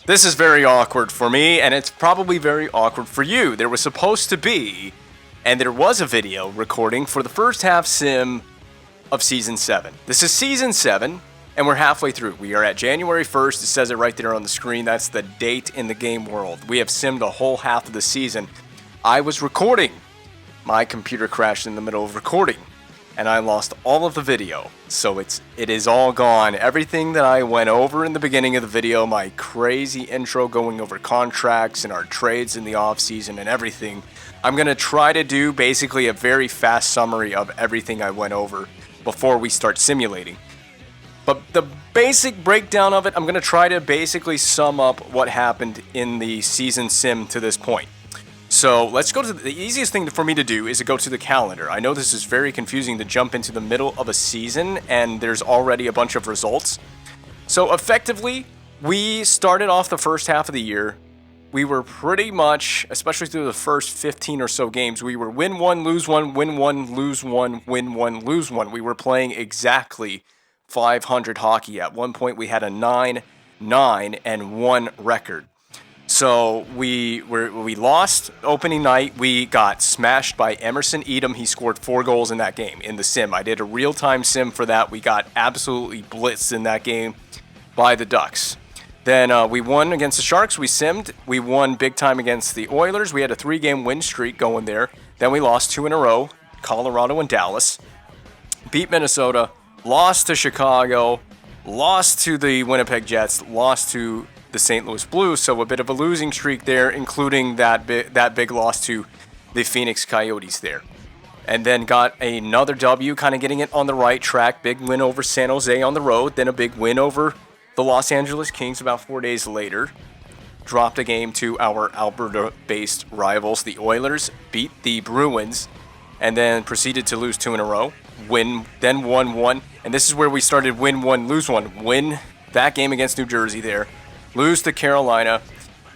This is very awkward for me, and it's probably very awkward for you. There was supposed to be, and there was a video recording for the first half sim of Season 7. This is Season 7, and we're halfway through. We are at January 1st. It says it right there on the screen. That's the date in the game world. We have simmed a whole half of the season. I was recording. My computer crashed in the middle of recording, and I lost all of the video. So it is all gone. Everything that I went over in the beginning of the video, my crazy intro going over contracts and our trades in the off season and everything, I'm going to try to do basically a very fast summary of everything I went over before we start simulating. But the basic breakdown of it, I'm going to try to basically sum up what happened in the season sim to this point. So let's go to the easiest thing for me to do is to go to the calendar. I know this is very confusing to jump into the middle of a season and there's already a bunch of results. So effectively, we started off the first half of the year. We were pretty much, especially through the first 15 or so games, we were win one, lose one, win one, lose one, win one, lose one. We were playing exactly 500 hockey. At one point, we had a 9-9-1 record. So we lost opening night. We got smashed by Emerson Edom. He scored 4 goals in that game in the sim. I did a real-time sim for that. We got absolutely blitzed in that game by the Ducks. Then we won against the Sharks. We simmed. We won big time against the Oilers. We had a 3-game win streak going there. Then we lost 2 in a row, Colorado and Dallas. Beat Minnesota. Lost to Chicago. Lost to the Winnipeg Jets. Lost to the St. Louis Blues, so a bit of a losing streak there, including that big loss to the Phoenix Coyotes there. And then got another W, kind of getting it on the right track. Big win over San Jose on the road, then a big win over the Los Angeles Kings about 4 days later. Dropped a game to our Alberta-based rivals, the Oilers, beat the Bruins, and then proceeded to lose 2 in a row. Win, then won 1, and this is where we started win 1, lose 1. Win that game against New Jersey there. Lose to Carolina,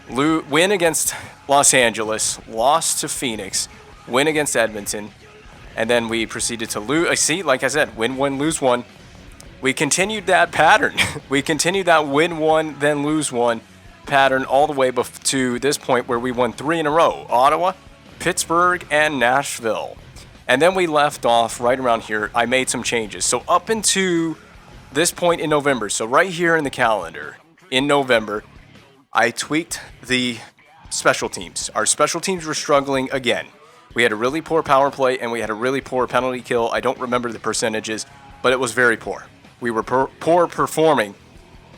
win against Los Angeles, lost to Phoenix, win against Edmonton, and then we proceeded to lose. See, like I said, win 1, lose 1. We continued that pattern. We continued that win 1, then lose 1 pattern all the way to this point where we won 3 in a row. Ottawa, Pittsburgh, and Nashville. And then we left off right around here. I made some changes. So up into this point in November, so right here in the calendar, in November, I tweaked the special teams. Our special teams were struggling again. We had a really poor power play and we had a really poor penalty kill. I don't remember the percentages, but it was very poor. We were poor performing.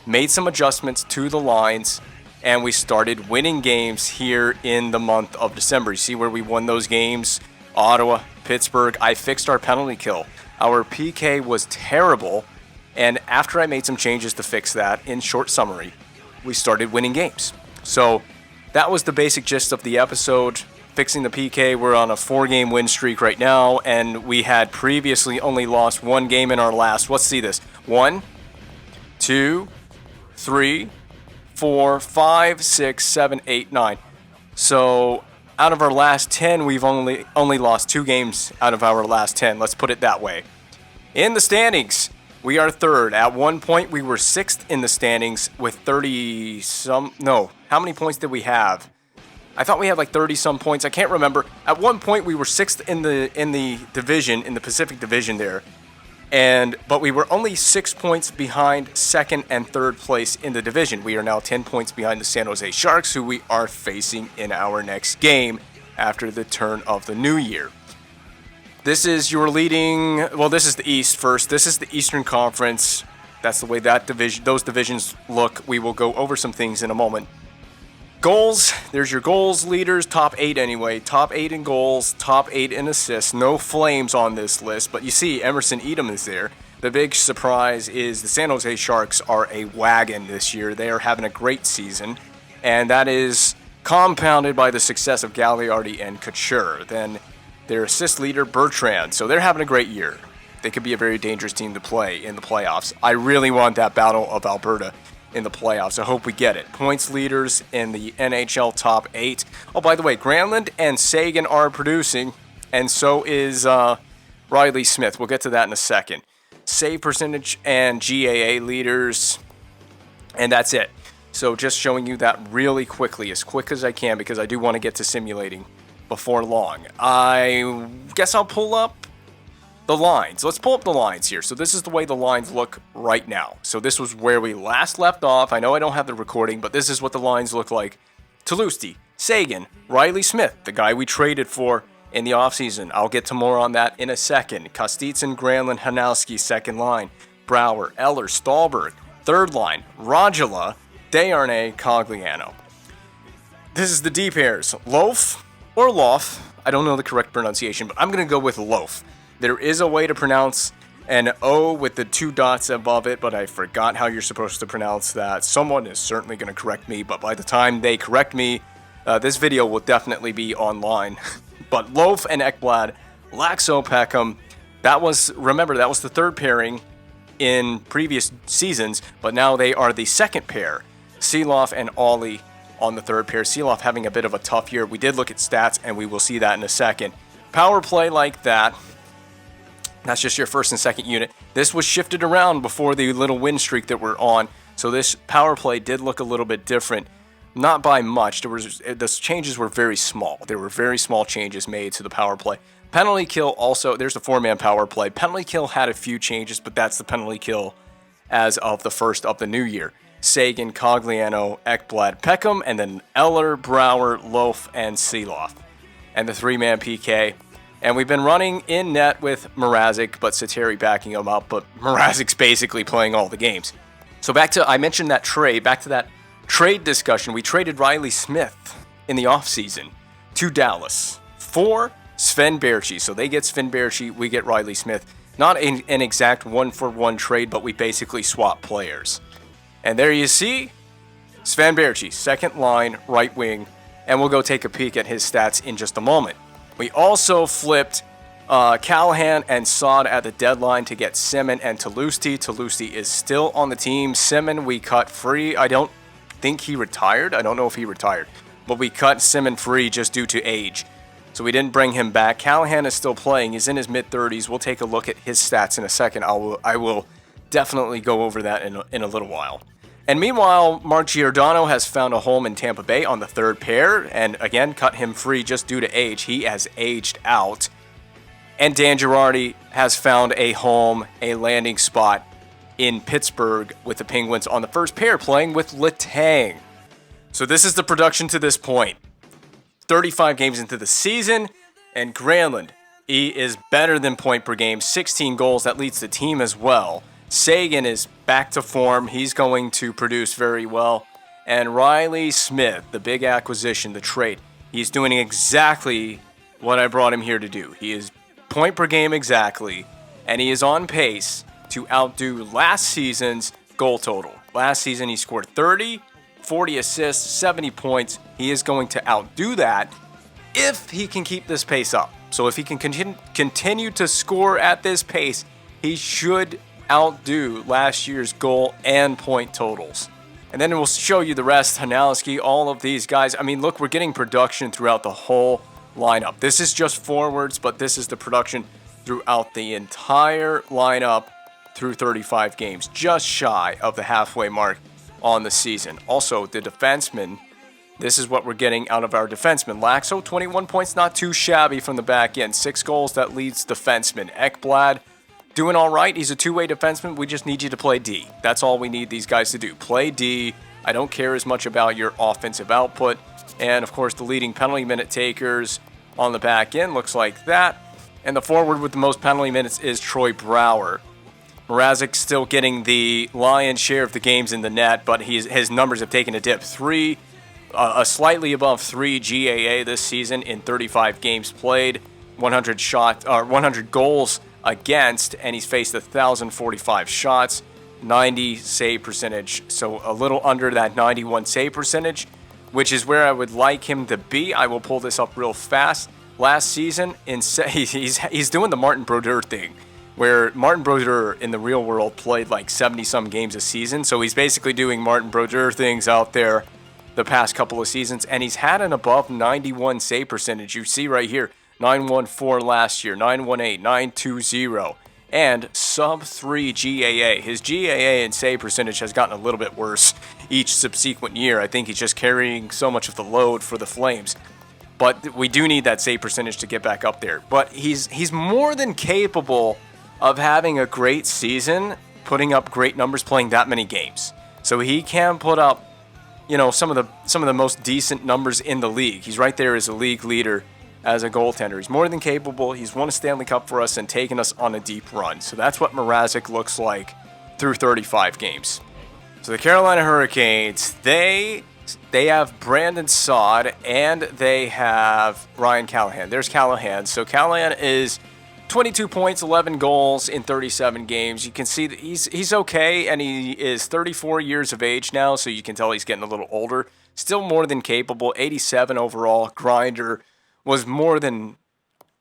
Made some adjustments to the lines, and we started winning games here in the month of December. You see where we won those games? Ottawa, Pittsburgh. I fixed our penalty kill. Our PK was terrible. And after I made some changes to fix that, in short summary, we started winning games. So that was the basic gist of the episode. Fixing the PK, we're on a 4-game win streak right now, and we had previously only lost 1 game in our last, let's see this, 1, 2, 3, 4, 5, 6, 7, 8, 9. So out of our last 10, we've only lost 2 games out of our last 10. Let's put it that way. In the standings, we are 3rd. At one point, we were 6th in the standings with 30-some... No, how many points did we have? I thought we had like 30-some points. I can't remember. At one point, we were 6th in the division, in the Pacific Division there. But we were only 6 points behind 2nd and 3rd place in the division. We are now 10 points behind the San Jose Sharks, who we are facing in our next game after the turn of the new year. This is your leading, well, this is the East first. This is the Eastern Conference. That's the way those divisions look. We will go over some things in a moment. Goals, there's your goals leaders, top 8 anyway. Top 8 in goals, top 8 in assists. No Flames on this list, but you see Emerson Edom is there. The big surprise is the San Jose Sharks are a wagon this year. They are having a great season, and that is compounded by the success of Gagliardi and Couture. Then their assist leader, Bertrand. So they're having a great year. They could be a very dangerous team to play in the playoffs. I really want that Battle of Alberta in the playoffs. I hope we get it. Points leaders in the NHL top 8. Oh, by the way, Granlund and Sagan are producing, and so is Riley Smith. We'll get to that in a second. Save percentage and GAA leaders, and that's it. So just showing you that really quickly, as quick as I can, because I do want to get to simulating before long. I guess I'll pull up the lines. Let's pull up the lines here. So this is the way the lines look right now. So this was where we last left off. I know I don't have the recording, but this is what the lines look like. Tulosti, Seguin, Riley Smith, the guy we traded for in the offseason. I'll get to more on that in a second. Kostitsin, Granlund, Hanowski, second line. Brouwer, Eller, Stahlberg, third line. Rajala, Desharnais, Cogliano. This is the D pairs. Loaf or Lof. I don't know the correct pronunciation, but I'm going to go with Loaf. There is a way to pronounce an O with the 2 dots above it, but I forgot how you're supposed to pronounce that. Someone is certainly going to correct me, but by the time they correct me, this video will definitely be online. But Loaf and Ekblad, Laxo, Peckham, remember, that was the third pairing in previous seasons, but now they are the second pair. Seeloff and Ollie on the third pair. Seeloff having a bit of a tough year. We did look at stats, and we will see that in a second. Power play like that. That's just your first and second unit. This was shifted around before the little win streak that we're on. So this power play did look a little bit different. Not by much. The changes were very small. There were very small changes made to the power play. Penalty kill also, there's the 4-man power play. Penalty kill had a few changes, but that's the penalty kill as of the first of the new year. Seguin, Cogliano, Ekblad, Peckham, and then Eller, Brouwer, Loaf, and Seeloff. And the 3-man PK. And we've been running in net with Mrazek, but Sateri backing him up. But Mrazek's basically playing all the games. So I mentioned that trade, back to that trade discussion. We traded Riley Smith in the offseason to Dallas for Sven Baertschi. So they get Sven Baertschi, we get Riley Smith. Not an exact 1-for-1 trade, but we basically swap players. And there you see Sven Baertschi, second line, right wing. And we'll go take a peek at his stats in just a moment. We also flipped Callahan and Saad at the deadline to get Simon and Tulosti. Tulosti is still on the team. Simon we cut free. I don't think he retired. I don't know if he retired. But we cut Simon free just due to age. So we didn't bring him back. Callahan is still playing. He's in his mid-30s. We'll take a look at his stats in a second. I will definitely go over that in a little while. And meanwhile, Mark Giordano has found a home in Tampa Bay on the third pair, and again, cut him free just due to age. He has aged out. And Dan Girardi has found a home, a landing spot in Pittsburgh with the Penguins on the first pair, playing with Letang. So this is the production to this point. 35 games into the season, and Granlund, he is better than point per game, 16 goals. That leads the team as well. Seguin is back to form. He's going to produce very well. And Riley Smith, the big acquisition, the trade, he's doing exactly what I brought him here to do. He is point per game exactly, and he is on pace to outdo last season's goal total. Last season, he scored 30, 40 assists, 70 points. He is going to outdo that if he can keep this pace up. So if he can continue to score at this pace, he should outdo last year's goal and point totals. And then we'll show you the rest. Hanowski, all of these guys. I mean, look, we're getting production throughout the whole lineup. This is just forwards, but this is the production throughout the entire lineup through 35 games, just shy of the halfway mark on the season. Also, the defensemen, this is what we're getting out of our defensemen. Laxo, 21 points, not too shabby from the back end. 6 goals, that leads defensemen. Ekblad, doing all right. He's a two-way defenseman. We just need you to play D. That's all we need these guys to do. Play D. I don't care as much about your offensive output. And, of course, the leading penalty minute takers on the back end looks like that. And the forward with the most penalty minutes is Troy Brouwer. Mrazek's still getting the lion's share of the games in the net, but his numbers have taken a dip. Slightly above 3 GAA this season in 35 games played, 100 goals against, and he's faced 1,045 shots, 90 save percentage, so a little under that 91 save percentage, which is where I would like him to be. I will pull this up real fast. Last season, he's doing the Martin Brodeur thing, where Martin Brodeur in the real world played like 70-some games a season, so he's basically doing Martin Brodeur things out there the past couple of seasons, and he's had an above 91 save percentage. You see right here, 914 last year, 918, 920. and sub-3 GAA. His GAA and save percentage has gotten a little bit worse each subsequent year. I think he's just carrying so much of the load for the Flames. But we do need that save percentage to get back up there. But he's more than capable of having a great season, putting up great numbers, playing that many games. So he can put up, some of the most decent numbers in the league. He's right there as a league leader as a goaltender. He's more than capable. He's won a Stanley Cup for us and taken us on a deep run. So that's what Mrazek looks like through 35 games. So the Carolina Hurricanes, they have Brandon Saad and they have Ryan Callahan. There's Callahan. So Callahan is 22 points, 11 goals in 37 games. You can see that he's okay, and he is 34 years of age now, so you can tell he's getting a little older. Still more than capable. 87 overall. Grinder. Was more than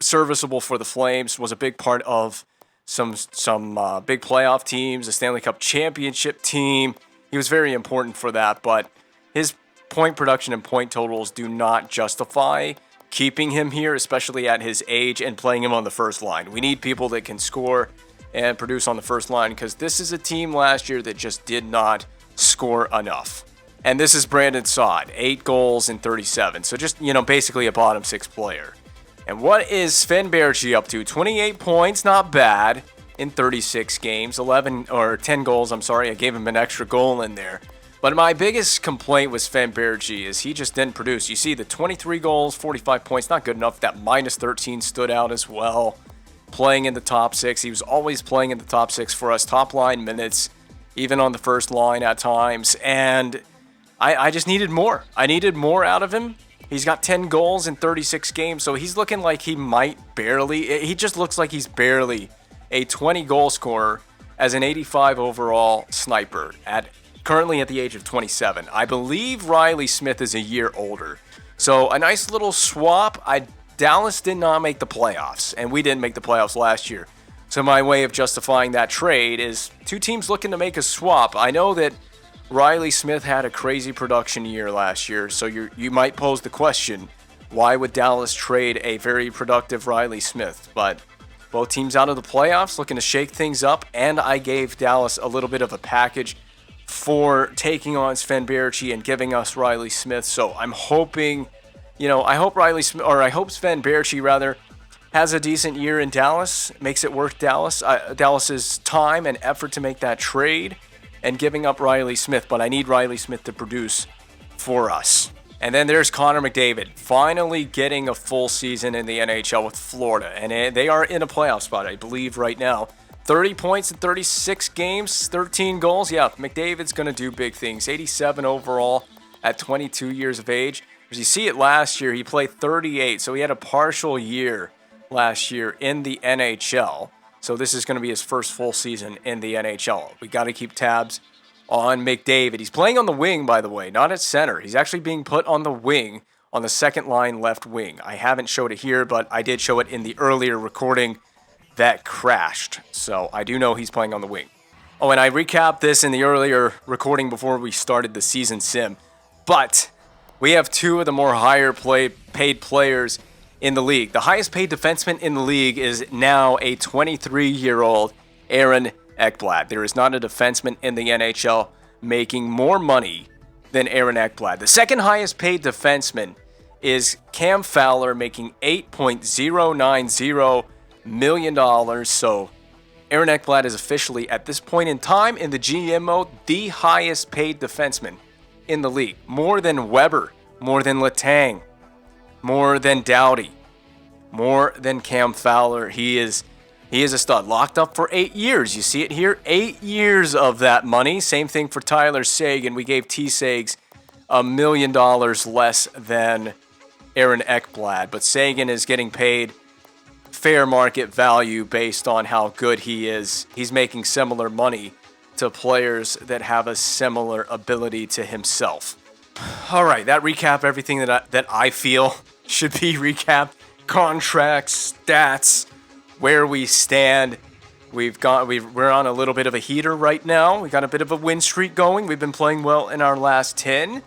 serviceable for the Flames. Was a big part of some big playoff teams, a Stanley Cup championship team. He was very important for that, but his point production and point totals do not justify keeping him here, especially at his age, and playing him on the first line. We need people that can score and produce on the first line, because this is a team last year that just did not score enough. And this is Brandon Saad, 8 goals in 37. So just, basically a bottom 6 player. And what is Sven Baertschi up to? 28 points, not bad, in 36 games. 10 goals, I gave him an extra goal in there. But my biggest complaint with Sven Baertschi is he just didn't produce. You see the 23 goals, 45 points, not good enough. That minus 13 stood out as well. Playing in the top 6. He was always playing in the top 6 for us. Top line minutes, even on the first line at times. And I just needed more. I needed more out of him. He's got 10 goals in 36 games, so he's looking like he just looks like he's barely a 20 goal scorer as an 85 overall sniper currently at the age of 27. I believe Riley Smith is a year older. So a nice little swap. Dallas did not make the playoffs, and we didn't make the playoffs last year. So my way of justifying that trade is two teams looking to make a swap. I know that Riley Smith had a crazy production year last year, so you might pose the question, why would Dallas trade a very productive Riley Smith? But both teams out of the playoffs, looking to shake things up, and I gave Dallas a little bit of a package for taking on Sven Baertschi and giving us Riley Smith. So I'm hoping, I hope Sven Baertschi has a decent year in Dallas, makes it worth Dallas's time and effort to make that trade, and giving up Riley Smith, but I need Riley Smith to produce for us. And then there's Connor McDavid, finally getting a full season in the NHL with Florida, and they are in a playoff spot, I believe, right now. 30 points in 36 games, 13 goals. Yeah, McDavid's going to do big things. 87 overall at 22 years of age. As you see it last year, he played 38, so he had a partial year last year in the NHL. So this is going to be his first full season in the NHL. We got to keep tabs on McDavid. He's playing on the wing, by the way, not at center. He's actually being put on the wing, on the second line left wing. I haven't showed it here, but I did show it in the earlier recording that crashed. So I do know he's playing on the wing. Oh, and I recapped this in the earlier recording before we started the season sim. But we have two of the more higher paid players in the league. The highest paid defenseman in the league is now a 23-year-old Aaron Ekblad. There is not a defenseman in the NHL making more money than Aaron Ekblad. The second highest paid defenseman is Cam Fowler, making $8.090 million. So Aaron Ekblad is officially, at this point in time in the GM mode, the highest paid defenseman in the league. More than Weber, more than Letang, more than Doughty, more than Cam Fowler. He is a stud. Locked up for 8 years. You see it here? 8 years of that money. Same thing for Tyler Seguin. We gave T-Segs $1 million less than Aaron Ekblad. But Seguin is getting paid fair market value based on how good he is. He's making similar money to players that have a similar ability to himself. All right, that recap everything that I feel should be recapped. Contracts, stats, where we stand. We're on a little bit of a heater right now. We got a bit of a win streak going. We've been playing well in our last 10.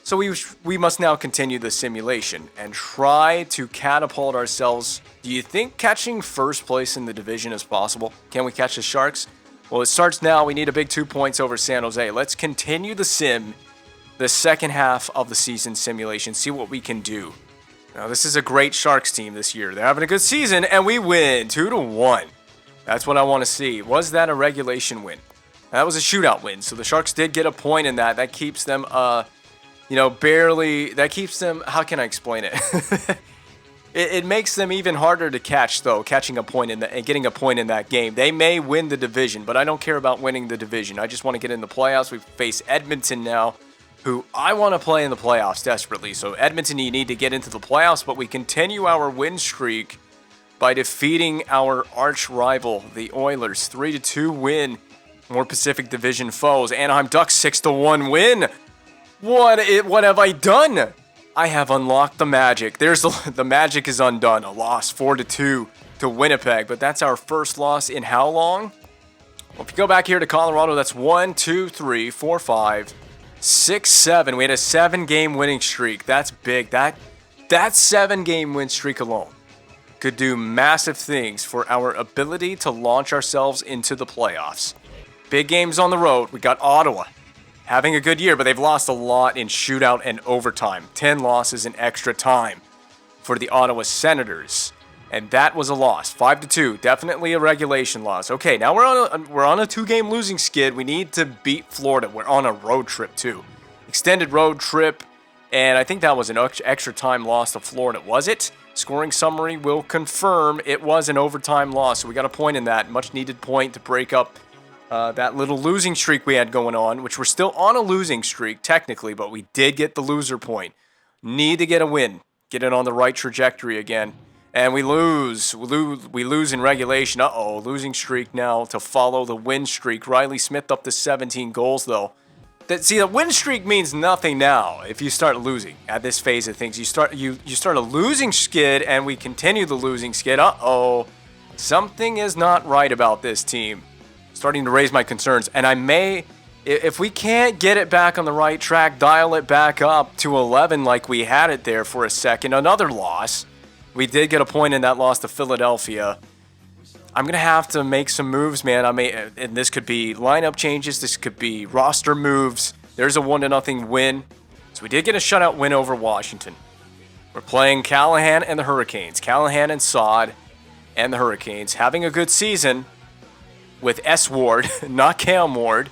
So we must now continue the simulation and try to catapult ourselves. Do you think catching first place in the division is possible? Can we catch the Sharks? Well, it starts now. We need a big 2 points over San Jose. Let's continue the sim, the second half of the season simulation, see what we can do. Now, this is a great Sharks team this year. They're having a good season, and we win 2-1. That's what I want to see. Was that a regulation win? That was a shootout win, so the Sharks did get a point in that. That keeps them, barely. That keeps them. How can I explain it? It makes them even harder to catch, though, catching a point in and getting a point in that game. They may win the division, but I don't care about winning the division. I just want to get in the playoffs. We face Edmonton now, who I want to play in the playoffs desperately. So Edmonton, you need to get into the playoffs, but we continue our win streak by defeating our arch rival, the Oilers. 3-2 win. More Pacific Division foes. Anaheim Ducks 6-1 win. What have I done? I have unlocked the magic. The magic is undone. A loss 4-2 to Winnipeg, but that's our first loss in how long? Well, if you go back here to Colorado, that's 1, 2, 3, 4, 5, 6, 7. We had a 7-game winning streak. That's big. That 7-game win streak alone could do massive things for our ability to launch ourselves into the playoffs. Big games on the road. We got Ottawa having a good year, but they've lost a lot in shootout and overtime. 10 losses in extra time for the Ottawa Senators. And that was a loss. 5-2. Definitely a regulation loss. Okay, now we're on a 2-game losing skid. We need to beat Florida. We're on a road trip too. Extended road trip. And I think that was an extra time loss to Florida. Was it? Scoring summary will confirm it was an overtime loss. So we got a point in that. Much needed point to break up that little losing streak we had going on, which we're still on a losing streak technically, but we did get the loser point. Need to get a win. Get it on the right trajectory again. And we lose. We lose in regulation. Losing streak now to follow the win streak. Riley Smith up to 17 goals, though. The win streak means nothing now if you start losing at this phase of things. You start a losing skid, and we continue the losing skid. Something is not right about this team. Starting to raise my concerns, and I may, if we can't get it back on the right track, dial it back up to 11 like we had it there for a second. Another loss. We did get a point in that loss to Philadelphia. I'm going to have to make some moves, man. And this could be lineup changes. This could be roster moves. There's a 1-0 win. So we did get a shutout win over Washington. We're playing Callahan and the Hurricanes. Callahan and Saad and the Hurricanes having a good season with S. Ward, not Cam Ward.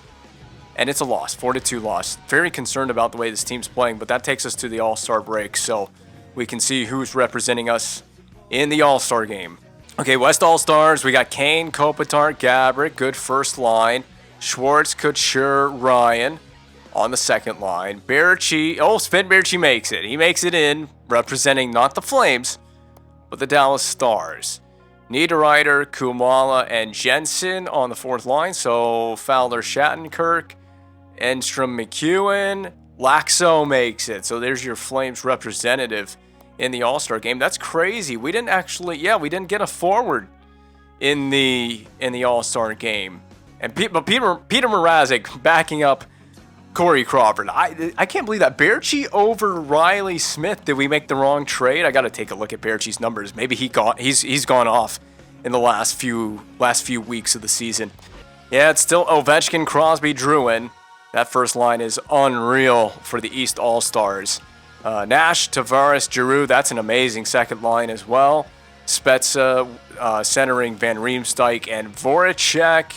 And it's a loss, 4-2 loss. Very concerned about the way this team's playing, but that takes us to the All-Star break, so we can see who's representing us in the All-Star game. Okay, West All-Stars, we got Kane, Kopitar, Gabrick, good first line. Schwartz, Couture, Ryan on the second line. Berchi, Sven Berchi makes it. He makes it in, representing not the Flames, but the Dallas Stars. Niederreiter, Kumala, and Jensen on the fourth line. So Fowler, Shattenkirk, Enstrom, McEwen, Laxo makes it. So there's your Flames representative in the All-Star game. That's crazy. We didn't get a forward in the All-Star game. And Peter Mrazek backing up Corey Crawford. I can't believe that. Berchi over Riley Smith. Did we make the wrong trade? I got to take a look at Berchi's numbers. Maybe he's gone off in the last few weeks of the season. Yeah, it's still Ovechkin, Crosby, Drouin. That first line is unreal for the East All-Stars. Nash, Tavares, Giroux, that's an amazing second line as well. Spezza centering Van Riemsdyk and Voracek.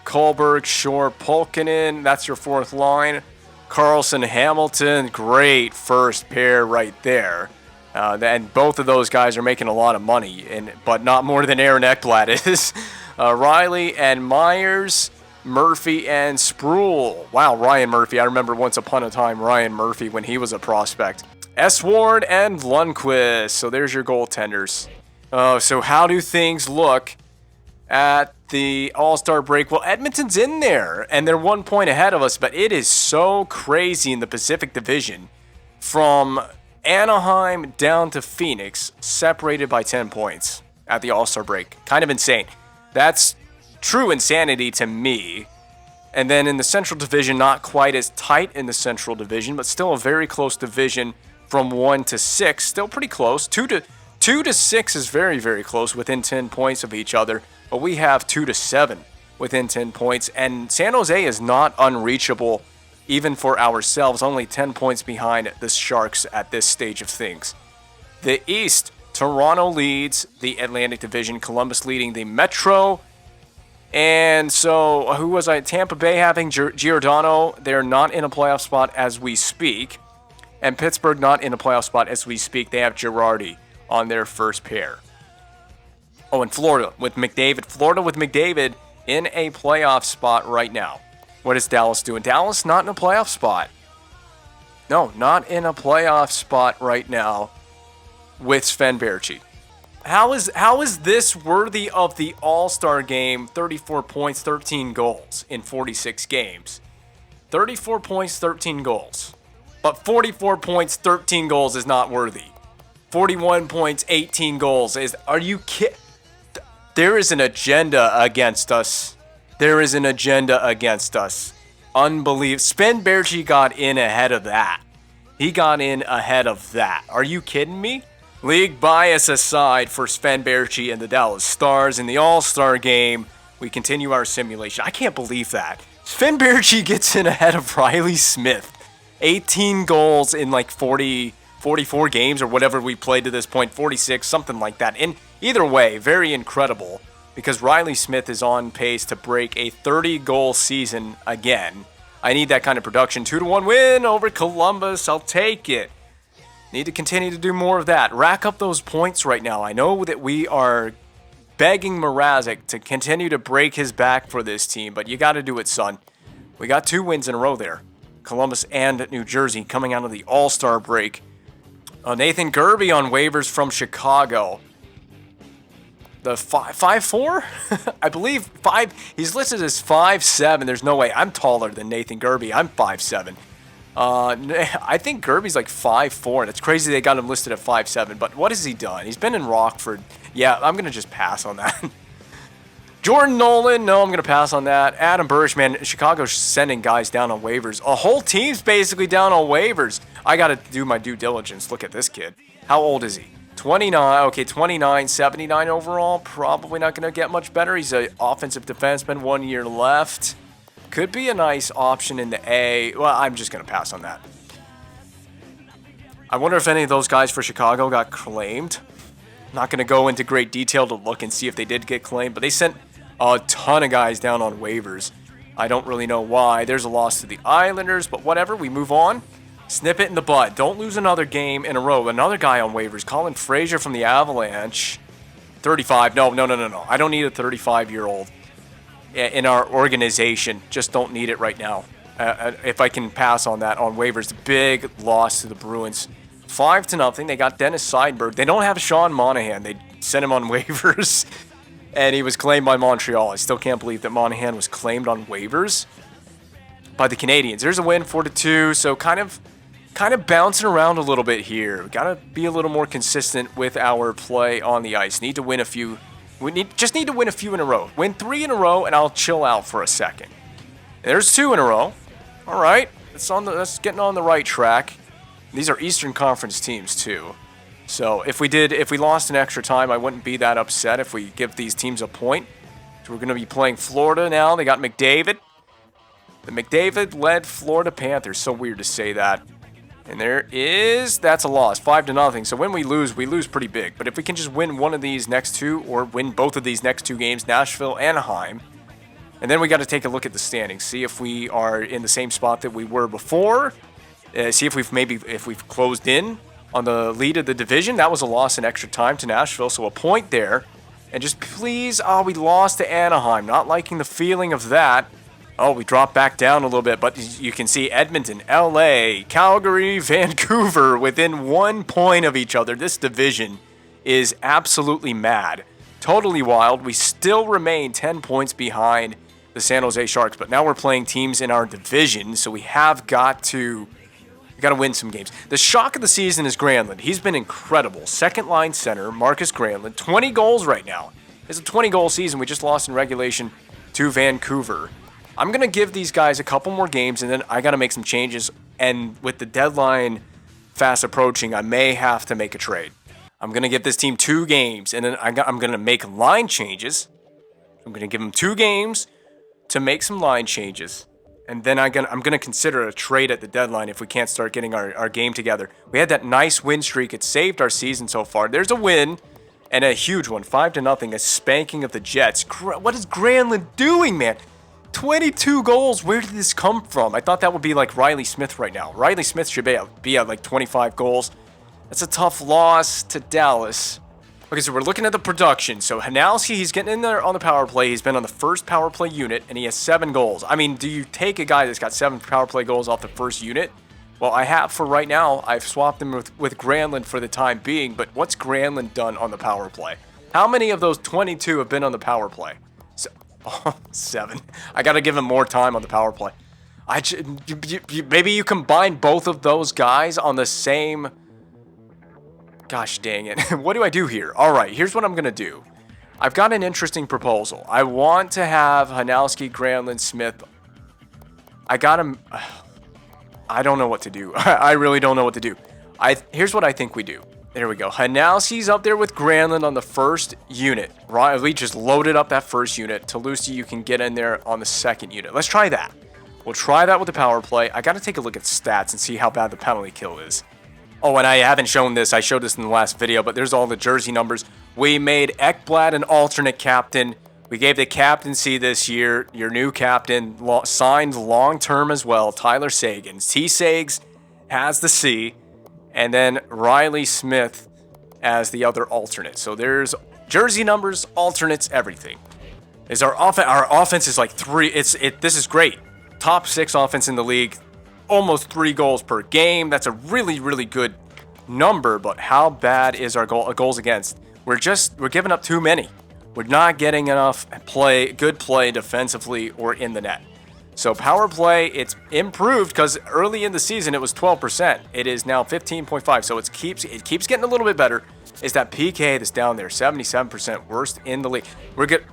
Kohlberg, Shore, Polkinen, that's your fourth line. Carlson, Hamilton, great first pair right there. And both of those guys are making a lot of money, but not more than Aaron Ekblad is. Riley and Myers, Murphy and Sproul. Wow, Ryan Murphy. I remember once upon a time Ryan Murphy when he was a prospect. S. Ward and Lundqvist. So there's your goaltenders. So how do things look at the All-Star break? Well, Edmonton's in there, and they're 1 point ahead of us, but it is so crazy in the Pacific Division. From Anaheim down to Phoenix, separated by 10 points at the All-Star break. Kind of insane. That's true insanity to me. And then in the Central Division, not quite as tight in the Central Division, but still a very close division from 1 to 6. Still pretty close. 2 to 6 is very, very close, within 10 points of each other. But we have 2 to 7 within 10 points. And San Jose is not unreachable, even for ourselves. Only 10 points behind the Sharks at this stage of things. The East, Toronto leads the Atlantic Division. Columbus leading the Metro. And so, who was I? Tampa Bay having Giordano. They're not in a playoff spot as we speak. And Pittsburgh not in a playoff spot as we speak. They have Girardi on their first pair. Oh, and Florida with McDavid. Florida with McDavid in a playoff spot right now. What is Dallas doing? Dallas not in a playoff spot. No, not in a playoff spot right now with Sven Baertschi. How is this worthy of the All-Star game? 34 points, 13 goals in 46 games. 34 points, 13 goals. But 44 points, 13 goals is not worthy. 41 points, 18 goals is... Are you kidding? There is an agenda against us. There is an agenda against us. Unbelievable. Sven Baertschi got in ahead of that. He got in ahead of that. Are you kidding me? League bias aside for Sven Baertschi and the Dallas Stars in the All-Star game, we continue our simulation. I can't believe that. Sven Baertschi gets in ahead of Riley Smith. 18 goals in like 44 games or whatever we played to this point, 46, something like that. In either way, very incredible because Riley Smith is on pace to break a 30-goal season again. I need that kind of production. 2-1 win over Columbus. I'll take it. Need to continue to do more of that. Rack up those points right now. I know that we are begging Mrazek to continue to break his back for this team, but you got to do it, son. We got 2 wins in a row there. Columbus and New Jersey coming out of the All-Star break. Nathan Gerby on waivers from Chicago. The 5'4"? I believe 5. He's listed as 5'7". There's no way. I'm taller than Nathan Gerby. I'm 5'7". I think Gerby's like 5'4", and it's crazy they got him listed at 5'7", but what has he done? He's been in Rockford. Yeah, I'm going to just pass on that. Jordan Nolan, no, I'm going to pass on that. Adam Burrish, man, Chicago's sending guys down on waivers. A whole team's basically down on waivers. I got to do my due diligence. Look at this kid. How old is he? 29. Okay, 29, 79 overall. Probably not going to get much better. He's an offensive defenseman, 1 year left. Could be a nice option in the A. Well, I'm just going to pass on that. I wonder if any of those guys for Chicago got claimed. Not going to go into great detail to look and see if they did get claimed, but they sent a ton of guys down on waivers. I don't really know why. There's a loss to the Islanders, but whatever. We move on. Snip it in the bud. Don't lose another game in a row. Another guy on waivers. Colin Fraser from the Avalanche. 35. No. I don't need a 35-year-old. In our organization, just don't need it right now. If I can pass on that on waivers, big loss to the Bruins, 5-0. They got Dennis Seidenberg. They don't have Sean Monahan. They sent him on waivers, and he was claimed by Montreal. I still can't believe that Monahan was claimed on waivers by the Canadiens. There's a win, 4-2. So kind of bouncing around a little bit here. We gotta be a little more consistent with our play on the ice. Need to win a few. Just need to win a few in a row. Win 3 in a row, and I'll chill out for a second. There's 2 in a row. All right, that's getting on the right track. These are Eastern Conference teams too. So if we lost in extra time, I wouldn't be that upset if we give these teams a point. So we're going to be playing Florida now. They got McDavid. The McDavid-led Florida Panthers. So weird to say that. And that's a loss, 5-0. So when we lose pretty big. But if we can just win one of these next 2 or win both of these next 2 games, Nashville, Anaheim, and then we got to take a look at the standings, see if we are in the same spot that we were before, see if we've closed in on the lead of the division. That was a loss in extra time to Nashville, so a point there. And just please, we lost to Anaheim. Not liking the feeling of that. Oh, we dropped back down a little bit, but you can see Edmonton, LA, Calgary, Vancouver within 1 point of each other. This division is absolutely mad. Totally wild. We still remain 10 points behind the San Jose Sharks, but now we're playing teams in our division, so we got to win some games. The shock of the season is Granlund. He's been incredible. Second line center, Marcus Granlund, 20 goals right now. It's a 20-goal season. We just lost in regulation to Vancouver. I'm going to give these guys a couple more games, and then I got to make some changes. And with the deadline fast approaching, I may have to make a trade. I'm going to give this team 2 games, and then I'm going to make line changes. I'm going to give them 2 games to make some line changes. And then I'm going to consider a trade at the deadline if we can't start getting our game together. We had that nice win streak. It saved our season so far. There's a win, and a huge one, 5-0, a spanking of the Jets. What is Granlund doing, man? 22 goals. Where did this come from? I thought that would be like Riley Smith right now. Riley Smith should be at like 25 goals. That's a tough loss to Dallas. Okay, so we're looking at the production. So Hanowski, he's getting in there on the power play. He's been on the first power play unit, and he has 7 goals. I mean, do you take a guy that's got 7 power play goals off the first unit? Well, I have for right now. I've swapped him with Granlund for the time being, but what's Granlund done on the power play? How many of those 22 have been on the power play? 7. I got to give him more time on the power play. Maybe you combine both of those guys on the same... Gosh dang it. What do I do here? All right, here's what I'm going to do. I've got an interesting proposal. I want to have Hanowski, Granlund, Smith. I got him... I don't know what to do. I really don't know what to do. Here's what I think we do. There we go. Hanowski's up there with Granlund on the first unit. We just loaded up that first unit. Toulouse, you can get in there on the second unit. Let's try that. We'll try that with the power play. I got to take a look at stats and see how bad the penalty kill is. Oh, and I haven't shown this. I showed this in the last video, but there's all the jersey numbers. We made Ekblad an alternate captain. We gave the captaincy this year. Your new captain signed long-term as well, Tyler Seguin. T-Segs has the C, and then Riley Smith as the other alternate. So there's jersey numbers, alternates, everything. Is our offense is like 3. This is great. Top 6 offense in the league. Almost 3 goals per game. That's a really, really good number, but how bad is our goals against? We're giving up too many. We're not getting enough good play defensively or in the net. So power play, it's improved because early in the season it was 12%. It is now 15.5. So it keeps getting a little bit better. Is that PK that's down there, 77%, worst in the league. We're good.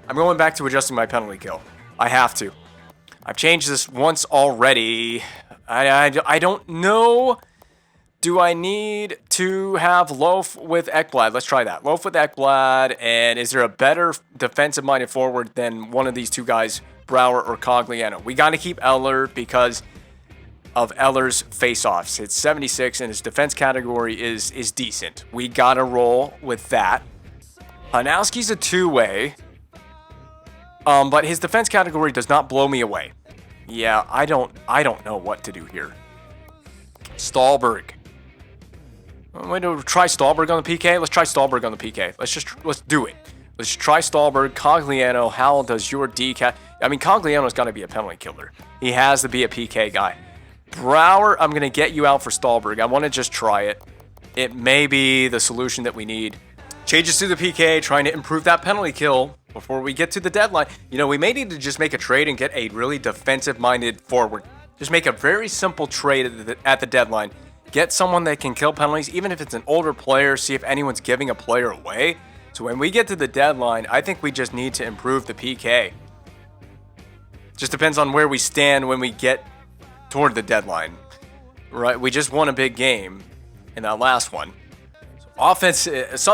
I'm going back to adjusting my penalty kill. I have to. I've changed this once already. I don't know. Do I need to have Loaf with Ekblad? Let's try that. Loaf with Ekblad. And is there a better defensive-minded forward than one of these 2 guys, Brouwer or Cogliano? We got to keep Eller because of Eller's face-offs. It's 76, and his defense category is decent. We got to roll with that. Hanowski's a 2-way. But his defense category does not blow me away. Yeah, I don't know what to do here. Stahlberg. Wait, to try Stahlberg on the PK? Let's try Stahlberg on the PK. Let's do it. Let's try Stahlberg. Cogliano, how does your DCAT... I mean, Cogliano's got to be a penalty killer. He has to be a PK guy. Brouwer, I'm going to get you out for Stahlberg. I want to just try it. It may be the solution that we need. Changes to the PK, trying to improve that penalty kill before we get to the deadline. You know, we may need to just make a trade and get a really defensive-minded forward. Just make a very simple trade at the deadline. Get someone that can kill penalties, even if it's an older player, see if anyone's giving a player away. So when we get to the deadline, I think we just need to improve the PK. Just depends on where we stand when we get toward the deadline. Right? We just won a big game in that last one. Offense is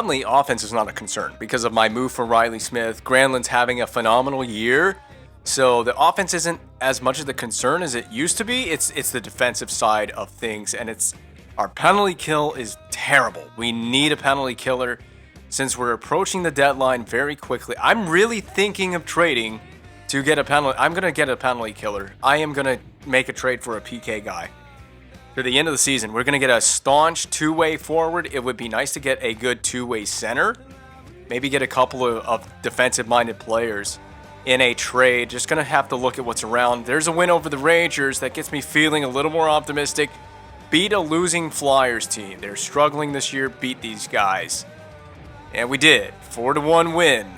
not a concern because of my move for Riley Smith. Granlund's having a phenomenal year, so the offense isn't as much of the concern as it used to be. It's the defensive side of things, and our penalty kill is terrible. We need a penalty killer since we're approaching the deadline very quickly. I'm really thinking of trading to get a penalty. I'm going to get a penalty killer. I am going to make a trade for a PK guy. To the end of the season, we're going to get a staunch 2-way forward. It would be nice to get a good 2-way center. Maybe get a couple of defensive-minded players in a trade. Just going to have to look at what's around. There's a win over the Rangers that gets me feeling a little more optimistic. Beat a losing Flyers team. They're struggling this year. Beat these guys. And we did. 4-1 win.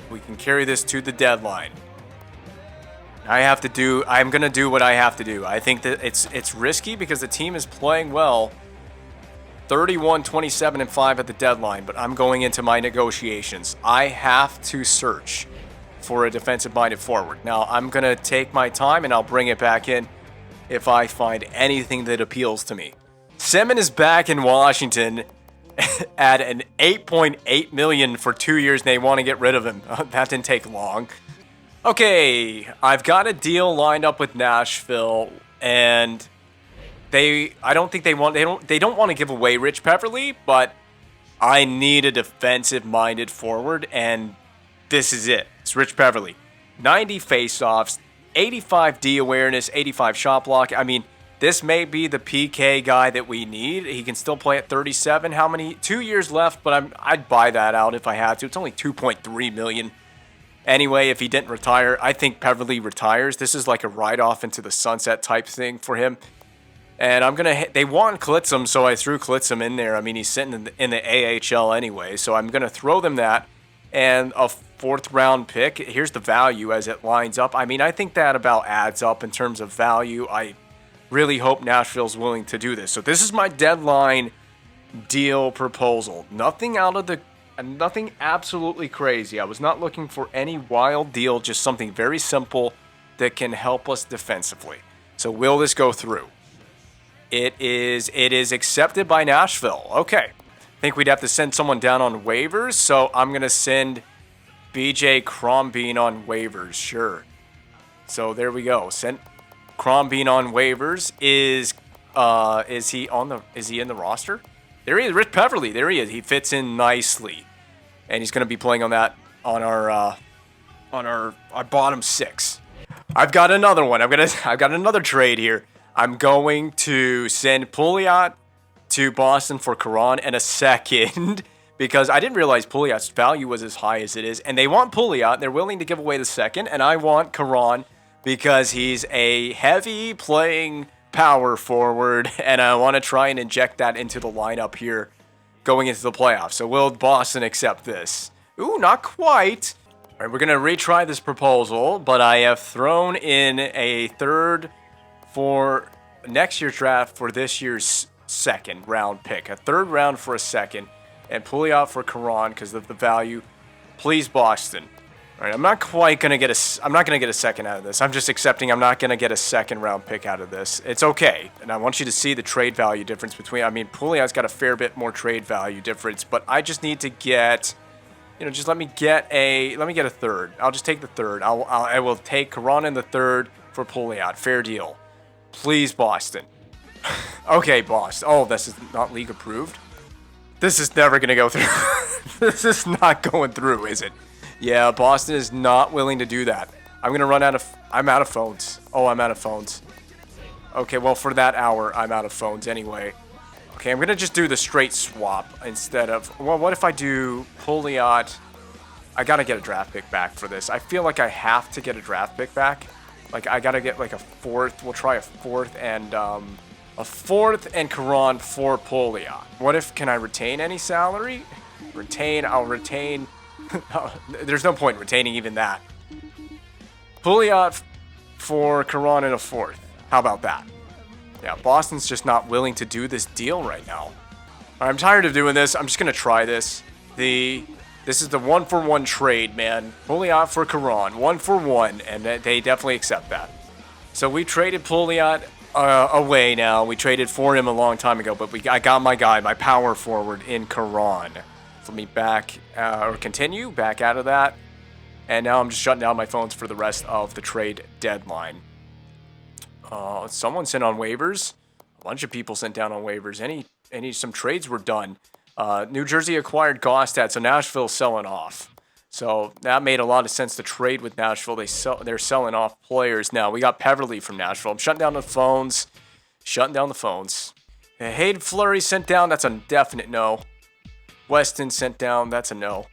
We can carry this to the deadline. I'm going to do what I have to do. I think that it's risky because the team is playing well. 31-27-5 at the deadline, but I'm going into my negotiations. I have to search for a defensive-minded forward. Now, I'm going to take my time, and I'll bring it back in if I find anything that appeals to me. Semin is back in Washington at an $8.8 million for 2 years, and they want to get rid of him. That didn't take long. Okay, I've got a deal lined up with Nashville, and I don't think they don't want to give away Rich Pepperly, but I need a defensive-minded forward, and this is it. It's Rich Pepperly. 90 faceoffs, 85 D awareness, 85 shot block. I mean, this may be the PK guy that we need. He can still play at 37. 2 years left, but I'd buy that out if I had to. It's only $2.3 million. Anyway, if he didn't retire, I think Pepperly retires. This is like a ride-off into the sunset type thing for him. And they want Klitzum, so I threw Klitzum in there. I mean, he's sitting in the AHL anyway, so I'm going to throw them that. And a 4th-round pick. Here's the value as it lines up. I mean, I think that about adds up in terms of value. I really hope Nashville's willing to do this. So this is my deadline deal proposal. Nothing absolutely crazy. I was not looking for any wild deal, just something very simple that can help us defensively. So will this go through? It is accepted by Nashville. Okay. I think we'd have to send someone down on waivers, so I'm going to send BJ Crombeen on waivers. Sure. So there we go. Send Crombeen on waivers. Is he in the roster? There he is. Rich Pepperly. There he is. He fits in nicely. And he's going to be playing on our bottom 6. I've got another one. I've got another trade here. I'm going to send Pouliot to Boston for Caron and a second because I didn't realize Pouliot's value was as high as it is. And they want Pouliot. They're willing to give away the second. And I want Caron because he's a heavy playing power forward. And I want to try and inject that into the lineup here going into the playoffs. So will Boston accept this? Ooh, not quite. All right, we're going to retry this proposal, but I have thrown in a 3rd for next year's draft for this year's 2nd round pick. A 3rd round for a 2nd, and Pouliot for Caron because of the value. Please, Boston. All right, I'm not going to get a 2nd out of this. I'm just accepting I'm not going to get a 2nd round pick out of this. It's okay. And I want you to see the trade value difference between, Pouliot's got a fair bit more trade value difference, but I just need to get, just let me get a 3rd. I'll just take the 3rd. I will take Caron in the 3rd for Pouliot. Fair deal. Please, Boston. Okay, Boston. Oh, this is not league approved. This is never going to go through. This is not going through, is it? Yeah, Boston is not willing to do that. I'm out of phones. Oh, I'm out of phones. Okay, well, for that hour, I'm out of phones anyway. Okay, I'm going to just do the straight swap instead of... Well, what if I do Pouliot? I got to get a draft pick back for this. I feel like I have to get a draft pick back. Like, I got to get, like, a 4th. We'll try a 4th and... a 4th and Caron for Pouliot. What if... Can I retain any salary? I'll retain... There's no point in retaining even that. Pouliot for Caron and a 4th. How about that? Yeah, Boston's just not willing to do this deal right now. I'm tired of doing this. I'm just going to try this. This is the 1-for-1 trade, man. Pouliot for Caron. 1-for-1, and they definitely accept that. So we traded Pouliot away now. We traded for him a long time ago, but I got my guy, my power forward in Caron. Let me back out of that. And now I'm just shutting down my phones for the rest of the trade deadline. Someone sent on waivers. A bunch of people sent down on waivers. Some trades were done. New Jersey acquired Gostad, so Nashville's selling off. So that made a lot of sense to trade with Nashville. They're selling off players now. We got Pepperly from Nashville. I'm shutting down the phones. Hayden Fleury sent down. That's a definite no. Weston sent down. That's a no.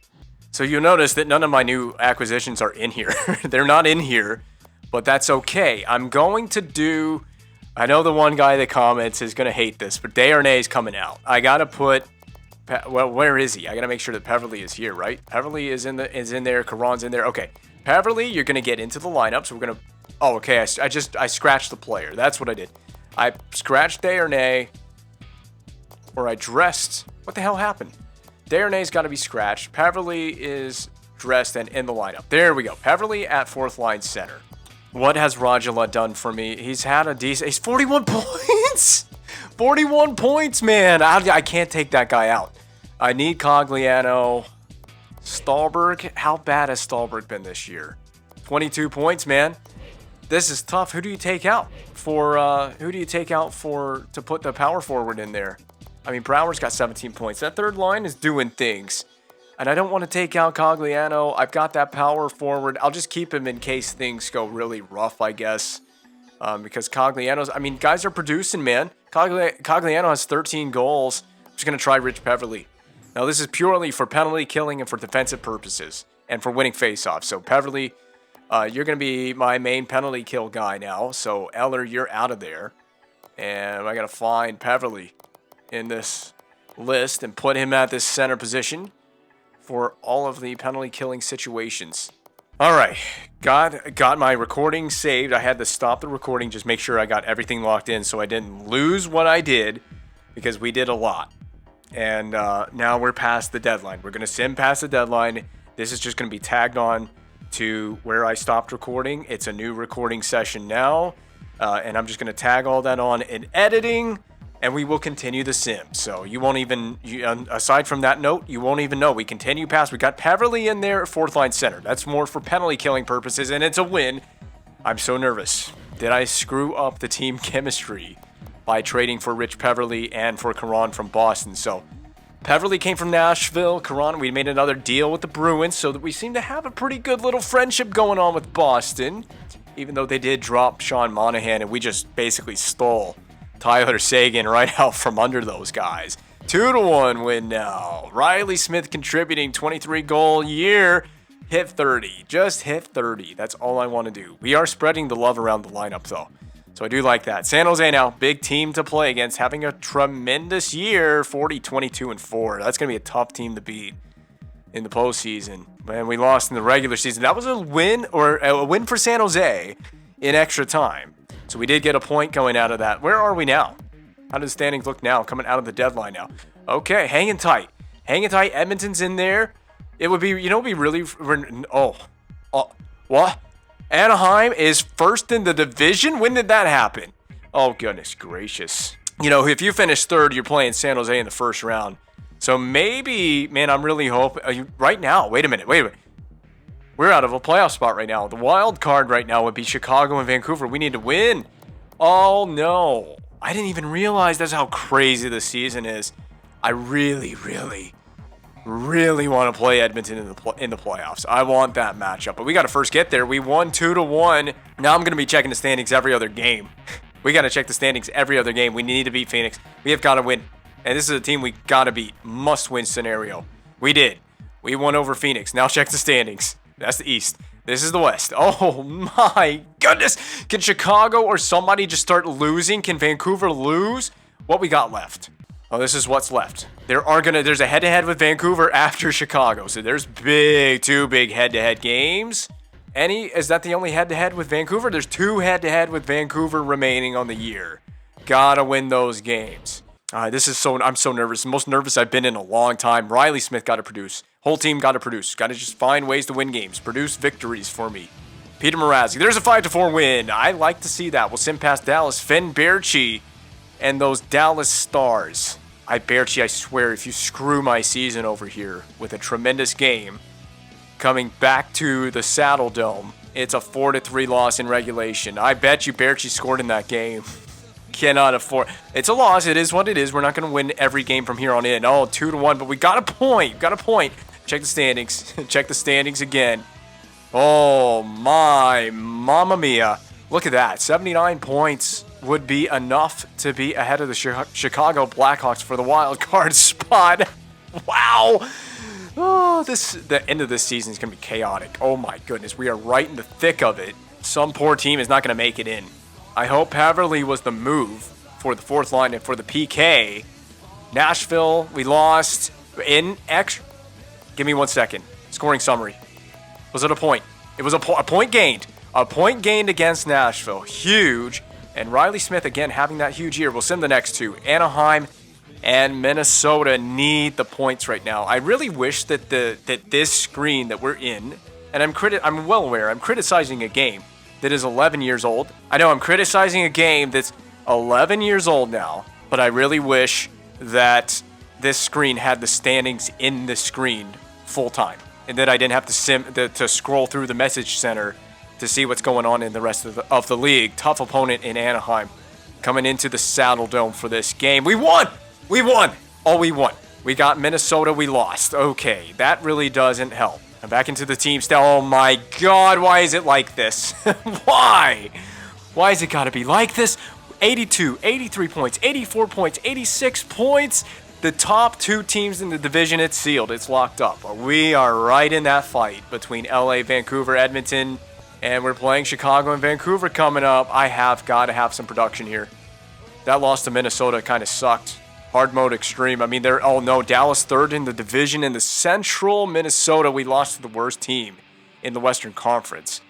So you'll notice that none of my new acquisitions are in here. They're not in here, but that's okay. I'm going to do... I know the one guy that comments is going to hate this, but Desharnais is coming out. I got to put... Well, where is he? I got to make sure that Pepperly is here, right? Pepperly is in there. Caron's in there. Okay. Pepperly, you're going to get into the lineup, so we're going to... Oh, okay. I scratched the player. That's what I did. I scratched Desharnais, or I dressed... What the hell happened? Desharnais got to be scratched. Pepperly is dressed, and in the lineup. There we go. Peverly at fourth line center. What has Rajala done for me? He's had a decent... He's 41 points! 41 points, man! I can't take that guy out. I need Cogliano. Stahlberg? How bad has Stahlberg been this year? 22 points, man. This is tough. Who do you take out for... to put the power forward in there? I mean, Brower's got 17 points. That third line is doing things. And I don't want to take out Cogliano. I've got that power forward. I'll just keep him in case things go really rough, I guess. Because Cogliano's... I mean, guys are producing, man. Cogliano has 13 goals. I'm just going to try Rich Peverly. Now, this is purely for penalty killing and for defensive purposes. And for winning faceoffs. So, Peverly, you're going to be my main penalty kill guy now. So, Eller, you're out of there. And I got to find Peverly in this list and put him at this center position for all of the penalty killing situations. All right, got my recording saved. I had to stop the recording, just make sure I got everything locked in so I didn't lose what I did, because we did a lot. And now we're past the deadline. We're going to sim past the deadline. This is just going to be tagged on to where I stopped recording. It's a new recording session now, and I'm just going to tag all that on in editing. And we will continue the sim. So you won't even, aside from that note, you won't even know. We continue past. We got Peverly in there, fourth line center. That's more for penalty killing purposes, and it's a win. I'm so nervous. Did I screw up the team chemistry by trading for Rich Peverly and for Karan from Boston? So Peverly came from Nashville. Karan, we made another deal with the Bruins, so that we seem to have a pretty good little friendship going on with Boston. Even though they did drop Sean Monahan, and we just basically stole Tyler Seguin right out from under those guys. 2-1 win now. Riley Smith contributing 23 goal year. Hit 30. Just hit 30. That's all I want to do. We are spreading the love around the lineup, though. So I do like that. San Jose now, big team to play against, having a tremendous year. 40-22-4. That's going to be a tough team to beat in the postseason. Man, we lost in the regular season. That was a win, or a win for San Jose in extra time. So we did get a point going out of that. Where are we now? How do the standings look now? Coming out of the deadline now. Okay, hanging tight. Hanging tight. Edmonton's in there. It would be, you know, what? Anaheim is first in the division? When did that happen? Oh, goodness gracious. You know, if you finish third, you're playing San Jose in the first round. So maybe, man, I'm really hoping. Right now, wait a minute. We're out of a playoff spot right now. The wild card right now would be Chicago and Vancouver. We need to win. Oh, no. I didn't even realize that's how crazy the season is. I really want to play Edmonton in the playoffs. I want that matchup. But we got to first get there. We won 2-1. Now I'm going to be checking the standings every other game. We got to check the standings every other game. We need to beat Phoenix. We have got to win. And this is a team we got to beat. Must-win scenario. We did. We won over Phoenix. Now check the standings. That's the East. This is the West. Oh my goodness. Can Chicago or somebody just start losing? Can Vancouver lose? What we got left? Oh, this is what's left. There's a head-to-head with Vancouver after Chicago. So there's two big head-to-head games. Is that the only head-to-head with Vancouver? There's two head-to-head with Vancouver remaining on the year. Gotta win those games. I'm so nervous. The most nervous I've been in a long time. Riley Smith got to produce. Whole team got to produce. Got to just find ways to win games. Produce victories for me. Peter Mrazek. There's a 5-4 win. I like to see that. We'll sim past Dallas. Finn Berchi and those Dallas Stars. Berchi, I swear, if you screw my season over here with a tremendous game, coming back to the Saddle Dome, it's a 4-3 loss in regulation. I bet you Berchi scored in that game. Cannot afford. It's a loss. It is what it is. We're not going to win every game from here on in. Oh, 2-1, but we got a point. Got a point. Check the standings. Check the standings again. Oh, my. Mamma mia. Look at that. 79 points would be enough to be ahead of the Chicago Blackhawks for the wild card spot. Wow. Oh, the end of this season is going to be chaotic. Oh, my goodness. We are right in the thick of it. Some poor team is not going to make it in. I hope Peverly was the move for the fourth line and for the PK. Nashville, we lost in extra. Give me 1 second. Scoring summary. Was it a point? It was a point gained. A point gained against Nashville. Huge. And Riley Smith, again, having that huge year. We'll send the next two. Anaheim And Minnesota need the points right now. I really wish that this screen that we're in, and I'm well aware, I'm criticizing a game that is 11 years old. I know I'm criticizing a game that's 11 years old now, but I really wish that this screen had the standings in the screen full time, and that I didn't have to scroll through the message center to see what's going on in the rest of the league. Tough opponent in Anaheim coming into the Saddle Dome for this game. We won! We won! Oh, we won. We got Minnesota, we lost. Okay, that really doesn't help. I'm back into the team still. Oh my God, why is it like this? Why? Why has it got to be like this? 82, 83 points, 84 points, 86 points. The top two teams in the division, it's sealed. It's locked up. We are right in that fight between LA, Vancouver, Edmonton, and we're playing Chicago and Vancouver coming up. I have got to have some production here. That loss to Minnesota kind of sucked. Hard mode extreme. I mean, Dallas third in the division. In the Central, Minnesota, we lost to the worst team in the Western Conference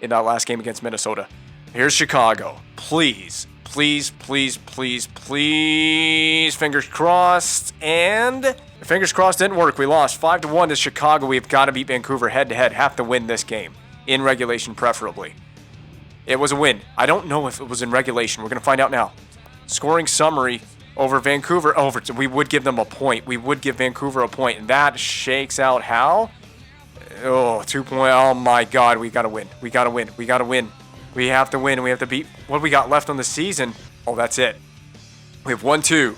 in that last game against Minnesota. Here's Chicago. Please, please, please, please, please. Fingers crossed. And fingers crossed didn't work. We lost 5-1 to Chicago. We've got to beat Vancouver head-to-head. Have to win this game. In regulation, preferably. It was a win. I don't know if it was in regulation. We're going to find out now. Scoring summary. Over Vancouver, we would give them a point. We would give Vancouver a point. And that shakes out how? Oh, 2 point. Oh, my God. We got to win. We got to win. We got to win. We have to win. We have to beat what we got left on the season. Oh, that's it. We have 1, 2,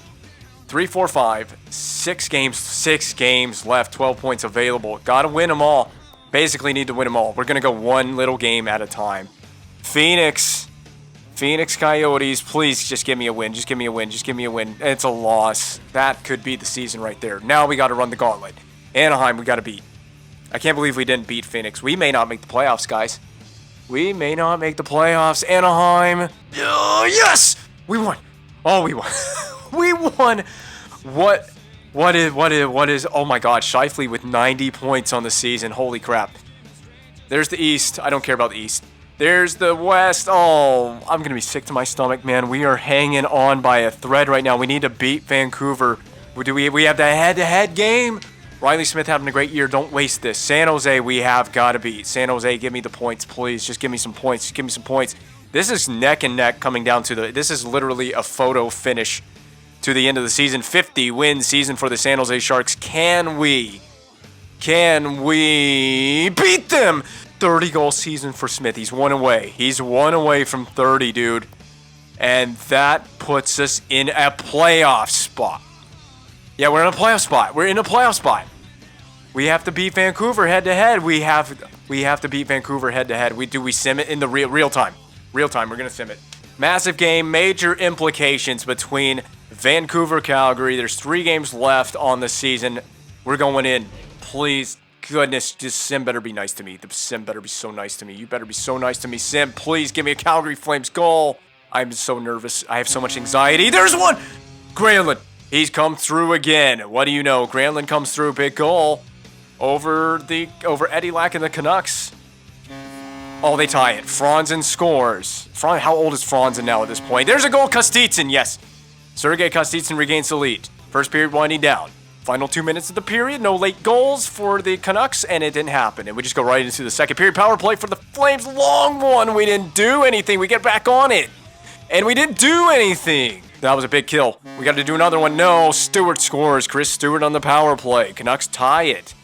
3, 4, 5, 6 games. 6 games left. 12 points available. Got to win them all. Basically need to win them all. We're going to go one little game at a time. Phoenix Coyotes, please just give me a win. Just give me a win. Just give me a win. It's a loss. That could be the season right there. Now we got to run the gauntlet. Anaheim, we got to beat. I can't believe we didn't beat Phoenix. We may not make the playoffs, guys. We may not make the playoffs. Anaheim. Yes! We won. Oh, we won. We won. What is, oh my God, Scheifele with 90 points on the season. Holy crap. There's the East. I don't care about the East. There's the West. Oh, I'm going to be sick to my stomach, man. We are hanging on by a thread right now. We need to beat Vancouver. We have the head-to-head game. Riley Smith having a great year. Don't waste this. San Jose, we have got to beat. San Jose, give me the points, please. Just give me some points. Just give me some points. This is neck and neck coming down to this is literally a photo finish to the end of the season. 50-win season for the San Jose Sharks. Can we beat them? 30-goal season for Smith. He's one away. He's one away from 30, dude. And that puts us in a playoff spot. Yeah, we're in a playoff spot. We're in a playoff spot. We have to beat Vancouver head-to-head. We have to beat Vancouver head-to-head. We sim it in the real time. Real time, we're going to sim it. Massive game, major implications between Vancouver, Calgary. There's 3 games left on the season. We're going in. Please, goodness, just Sim better be nice to me. The Sim better be so nice to me. You better be so nice to me, Sim. Please give me a Calgary Flames goal. I'm so nervous. I have so much anxiety. There's one! Granlund. He's come through again. What do you know? Granlund comes through. Big goal over Eddie Lack and the Canucks. Oh, they tie it. Franzen scores. How old is Franzen now at this point? There's a goal. Kostitsyn, yes. Sergei Kostitsyn regains the lead. First period winding down. Final 2 minutes of the period. No late goals for the Canucks, and it didn't happen. And we just go right into the second period. Power play for the Flames. Long one. We didn't do anything. We get back on it. And we didn't do anything. That was a big kill. We got to do another one. No, Stewart scores. Chris Stewart on the power play. Canucks tie it.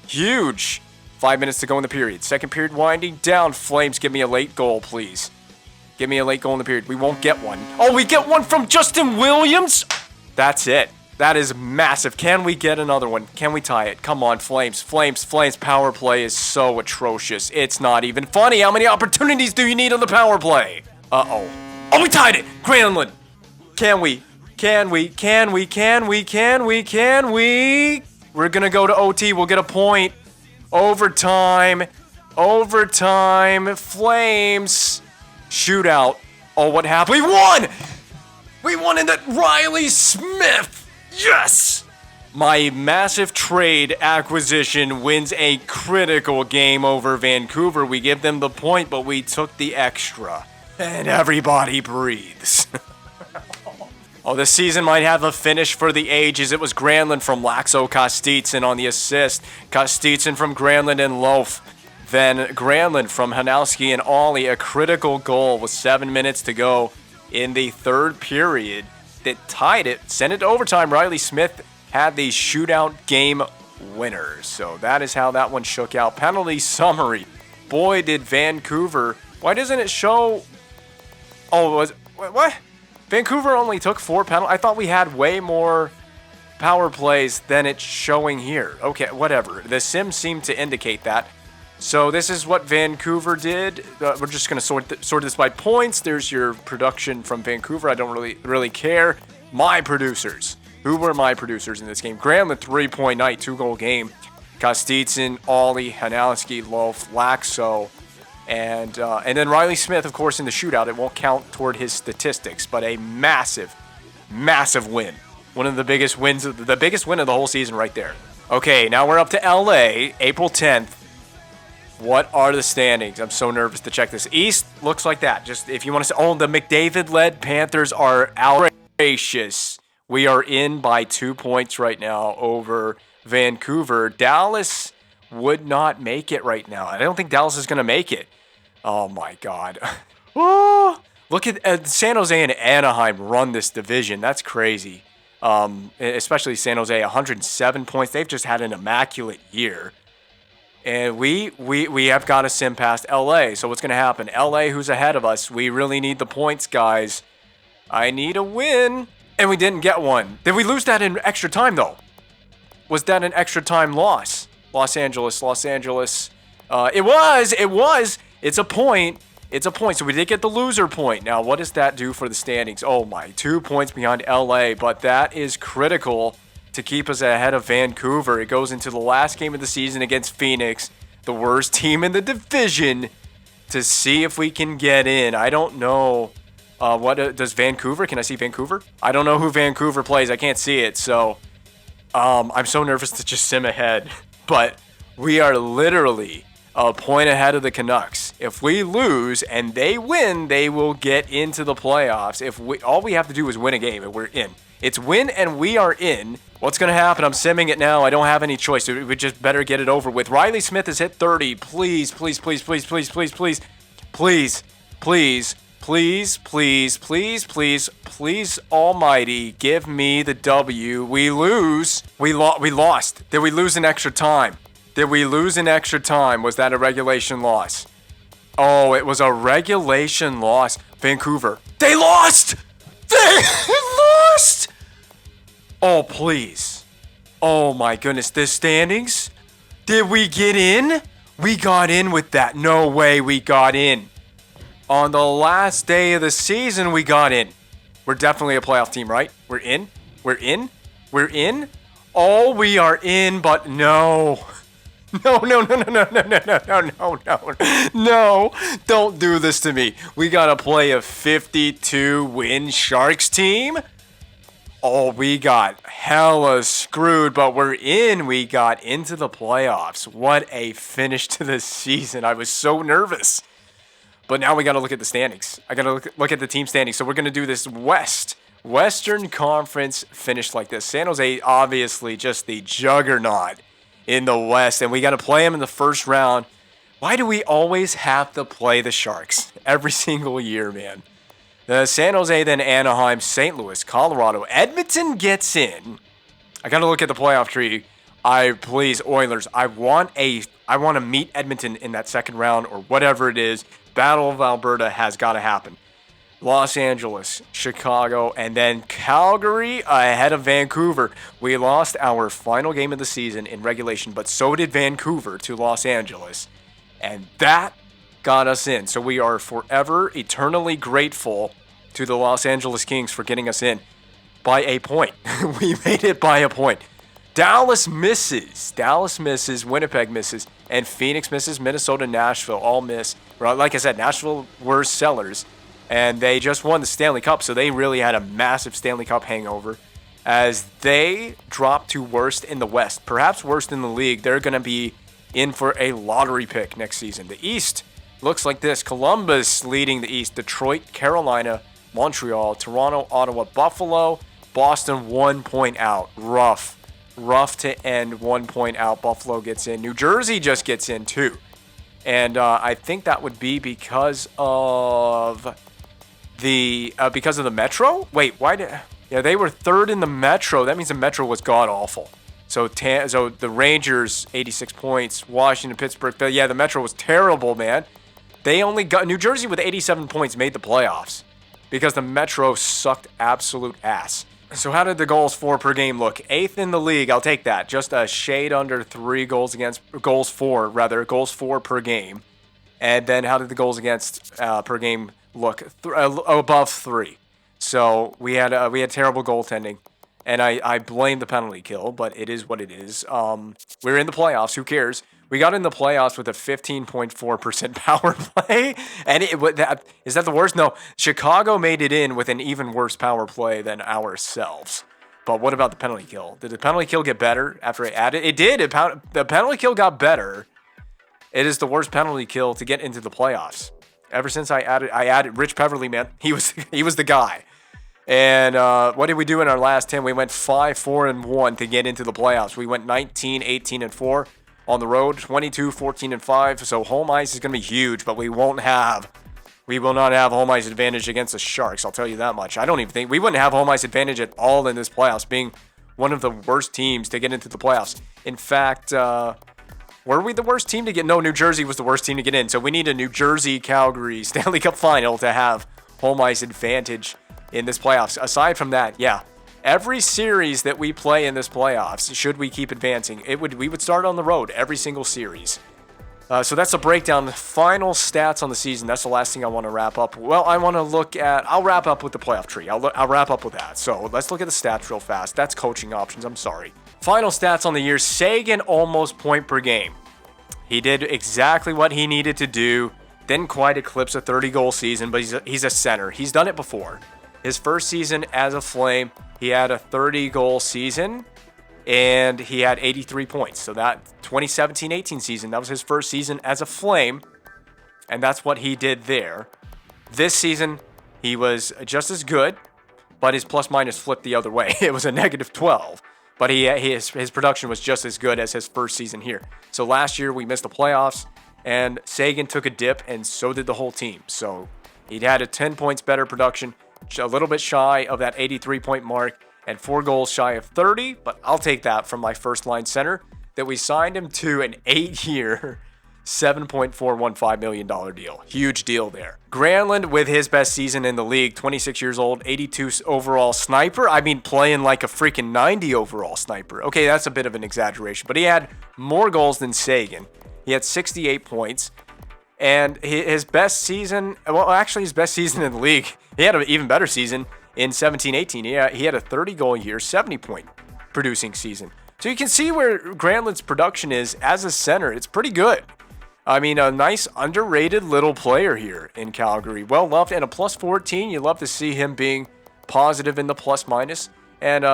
Huge. 5 minutes to go in the period. Second period winding down. Flames, give me a late goal, please. Give me a late goal in the period. We won't get one. Oh, we get one from Justin Williams. That's it. That is massive. Can we get another one? Can we tie it? Come on, Flames. Flames. Power play is so atrocious. It's not even funny. How many opportunities do you need on the power play? Uh-oh. Oh, we tied it. Granlund. Can we? We're going to go to OT. We'll get a point. Overtime. Flames. Shootout. Oh, what happened? We won! We won in that Riley Smith. Yes! My massive trade acquisition wins a critical game over Vancouver. We give them the point, but we took the extra. And everybody breathes. Oh, this season might have a finish for the ages. It was Granlund from Laxo Kostitsyn on the assist. Kostitsyn from Granlund and Loaf. Then Granlund from Hanowski and Ollie. A critical goal with 7 minutes to go in the third period that tied it, sent it to overtime. Riley Smith had the shootout game winner. So that is how that one shook out. Penalty summary. Boy, did Vancouver... Why doesn't it show... Oh, what? Vancouver only took 4 penalties. I thought we had way more power plays than it's showing here. Okay, whatever. The sim seemed to indicate that. So this is what Vancouver did. We're just going to sort this by points. There's your production from Vancouver. I don't really care. My producers. Who were my producers in this game? Granlund, 3-point night, 2-goal game. Kostitsyn, Ollie, Hanowski, Loaf, Laxo. And then Riley Smith, of course, in the shootout. It won't count toward his statistics, but a massive, massive win. One of the biggest wins, the biggest win of the whole season right there. Okay, now we're up to LA, April 10th. What are the standings? I'm so nervous to check this. East looks like that. Just if you want to say, oh, the McDavid-led Panthers are outrageous. We are in by 2 points right now over Vancouver. Dallas would not make it right now. I don't think Dallas is going to make it. Oh, my God. Oh, look at San Jose and Anaheim run this division. That's crazy. Especially San Jose, 107 points. They've just had an immaculate year. And we have got to sim past LA. So what's going to happen? LA, who's ahead of us, we really need the points, guys. I need a win. And we didn't get one. Did we lose that in extra time, though? Was that an extra time loss? Los Angeles. It was. It's a point. So we did get the loser point. Now, what does that do for the standings? Oh, my. 2 points behind LA. But that is critical to keep us ahead of Vancouver. It goes into the last game of the season against Phoenix, the worst team in the division, to see if we can get in. I don't know. What does Vancouver? Can I see Vancouver? I don't know who Vancouver plays. I can't see it. So I'm so nervous to just sim ahead. But we are literally a point ahead of the Canucks. If we lose and they win, they will get into the playoffs. All we have to do is win a game and we're in. It's win and we are in. What's going to happen? I'm simming it now. I don't have any choice. We just better get it over with. Riley Smith has hit 30. Please, please, please, please, please, please, please, please, please, please, please, please, please, please, almighty, give me the W. We lose. We lost. Did we lose in extra time? Was that a regulation loss? Oh, it was a regulation loss. Vancouver. They lost! They lost! Oh, please. Oh, my goodness. The standings? Did we get in? We got in with that. No way we got in. On the last day of the season, we got in. We're definitely a playoff team, right? We're in? Oh, we are in, but no. No. No, don't do this to me. We got to play a 52-win Sharks team? Oh, we got hella screwed, but we're in. We got into the playoffs. What a finish to the season. I was so nervous. But now we got to look at the standings. I got to look at the team standings. So we're going to do this Western Conference finish like this. San Jose, obviously, just the juggernaut in the West. And we got to play them in the first round. Why do we always have to play the Sharks? Every single year, man. San Jose, then Anaheim, St. Louis, Colorado. Edmonton gets in. I got to look at the playoff tree. Please, Oilers, I want to meet Edmonton in that second round or whatever it is. Battle of Alberta has got to happen. Los Angeles, Chicago, and then Calgary ahead of Vancouver. We lost our final game of the season in regulation, but so did Vancouver to Los Angeles. And that got us in. So we are forever, eternally grateful to the Los Angeles Kings for getting us in by a point. We made it by a point. Dallas misses. Winnipeg misses. And Phoenix misses. Minnesota, Nashville all miss. Like I said, Nashville were sellers. And they just won the Stanley Cup. So they really had a massive Stanley Cup hangover. As they dropped to worst in the West. Perhaps worst in the league. They're going to be in for a lottery pick next season. The East looks like this. Columbus leading the East. Detroit, Carolina, Montreal, Toronto, Ottawa, Buffalo, Boston 1 point out. Rough to end, 1 point out. Buffalo gets in. New Jersey just gets in too. And I think that would be because of the Metro. Wait, why did? Yeah, they were third in the Metro. That means the Metro was god awful. So the Rangers 86 points, Washington, Pittsburgh. But yeah, the Metro was terrible, man. They only got New Jersey with 87 points made the playoffs because the Metro sucked absolute ass. So how did the goals for per game look? 8th in the league. I'll take that. Just a shade under 3 goals for per game. And then how did the goals against per game look? Above 3. So we had terrible goaltending. And I blame the penalty kill, but it is what it is. We're in the playoffs. Who cares? We got in the playoffs with a 15.4% power play. And is that the worst? No. Chicago made it in with an even worse power play than ourselves. But what about the penalty kill? Did the penalty kill get better after I added? It did. The penalty kill got better. It is the worst penalty kill to get into the playoffs. Ever since I added Rich Peverly, man. He was the guy. And what did we do in our last 10? We went 5-4-1 to get into the playoffs. We went 19-18-4 on the road, 22-14-5. So home ice is going to be huge, but we will not have home ice advantage against the Sharks. I'll tell you that much. I don't even think we wouldn't have home ice advantage at all in this playoffs, being one of the worst teams to get into the playoffs. In fact, were we the worst team to get? No, New Jersey was the worst team to get in. So we need a New Jersey Calgary Stanley Cup final to have home ice advantage in this playoffs. Aside from that, yeah, every series that we play in this playoffs, should we keep advancing, we would start on the road every single series. So that's a breakdown. Final stats on the season. That's the last thing I want to wrap up. Well, I'll wrap up with the playoff tree. I'll wrap up with that. So let's look at the stats real fast. That's coaching options. I'm sorry. Final stats on the year. Seguin almost point per game. He did exactly what he needed to do. Didn't quite eclipse a 30-goal season, but he's a center. He's done it before. His first season as a Flame, he had a 30-goal season, and he had 83 points. So that 2017-18 season, that was his first season as a Flame, and that's what he did there. This season, he was just as good, but his plus-minus flipped the other way. It was a -12, but his production was just as good as his first season here. So last year, we missed the playoffs, and Seguin took a dip, and so did the whole team. So he had a 10 points better production, a little bit shy of that 83-point mark, and 4 goals shy of 30, but I'll take that from my first-line center that we signed him to an 8-year, $7.415 million deal. Huge deal there. Granlund with his best season in the league, 26 years old, 82 overall sniper. I mean, playing like a freaking 90 overall sniper. Okay, that's a bit of an exaggeration, but he had more goals than Seguin. He had 68 points. And his best season, his best season in the league, he had an even better season in 17-18. Yeah, he had a 30-goal year, 70-point producing season. So you can see where Granlund's production is as a center. It's pretty good. I mean, a nice underrated little player here in Calgary. Well loved, and a +14. You love to see him being positive in the plus-minus. And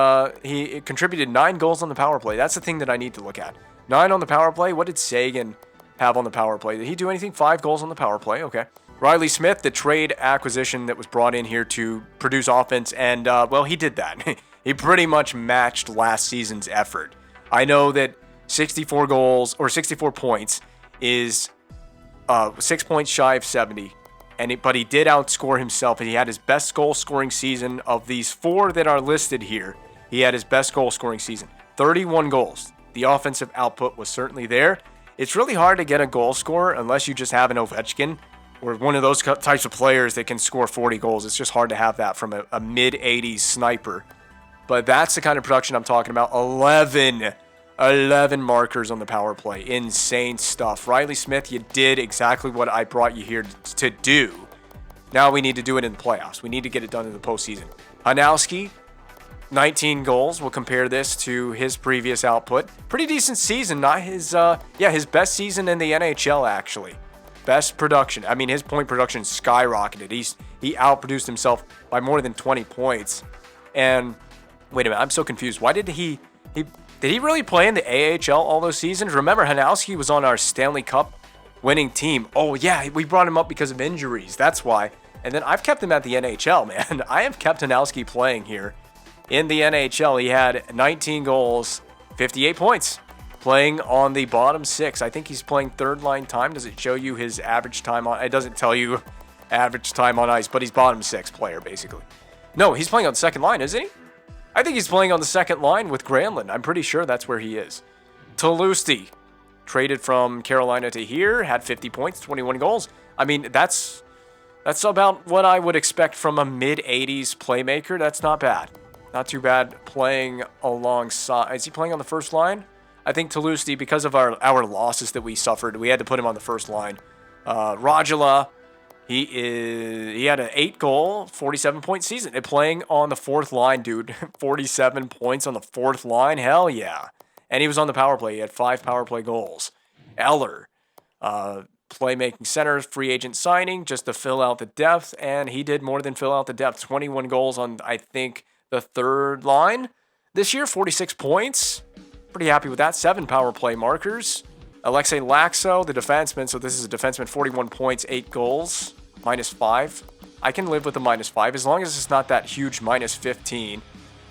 he contributed 9 goals on the power play. That's the thing that I need to look at. 9 on the power play. What did Seguin have on the power play? Did he do anything? 5 goals on the power play. Okay. Riley Smith, the trade acquisition that was brought in here to produce offense, and well, he did that. He pretty much matched last season's effort. I know that 64 goals or 64 points is 6 points shy of 70, but he did outscore himself, and he had his best goal scoring season of these 4 that are listed here. He had his best goal scoring season, 31 goals. The offensive output was certainly there. It's really hard to get a goal scorer unless you just have an Ovechkin or one of those types of players that can score 40 goals. It's just hard to have that from a mid-80s sniper. But that's the kind of production I'm talking about. 11 markers on the power play. Insane stuff. Riley Smith, you did exactly what I brought you here to do. Now we need to do it in the playoffs. We need to get it done in the postseason. Hanowski, 19 goals. We'll compare this to his previous output. Pretty decent season. Not his, his best season in the NHL, actually. Best production. I mean, his point production skyrocketed. He outproduced himself by more than 20 points. And wait a minute, I'm so confused. Why did he really play in the AHL all those seasons? Remember, Hanowski was on our Stanley Cup winning team. Oh, yeah, we brought him up because of injuries. That's why. And then I've kept him at the NHL, man. I have kept Hanowski playing here in the NHL. He had 19 goals, 58 points, playing on the bottom six. I think he's playing third line time. Does it show you his average time on? It doesn't tell you average time on ice, but he's bottom six player, basically. No, he's playing on the second line, isn't he? I think he's playing on the second line with Granlund. I'm pretty sure that's where he is. Toulouse, traded from Carolina to here, had 50 points, 21 goals. I mean, that's about what I would expect from a mid-80s playmaker. That's not bad. Not too bad playing alongside. Is he playing on the first line? I think Toulouse, because of our losses that we suffered, we had to put him on the first line. Rajala, he had an 8-goal, 47-point season. And playing on the fourth line, dude. 47 points on the fourth line? Hell yeah. And he was on the power play. He had 5 power play goals. Eller, playmaking center, free agent signing, just to fill out the depth. And he did more than fill out the depth. 21 goals on, I think, the third line this year. 46 points. Pretty happy with that. 7 power play markers. Alexei Laxo, the defenseman. So this is a defenseman, 41 points, 8 goals, -5. I can live with a -5 as long as it's not that huge -15.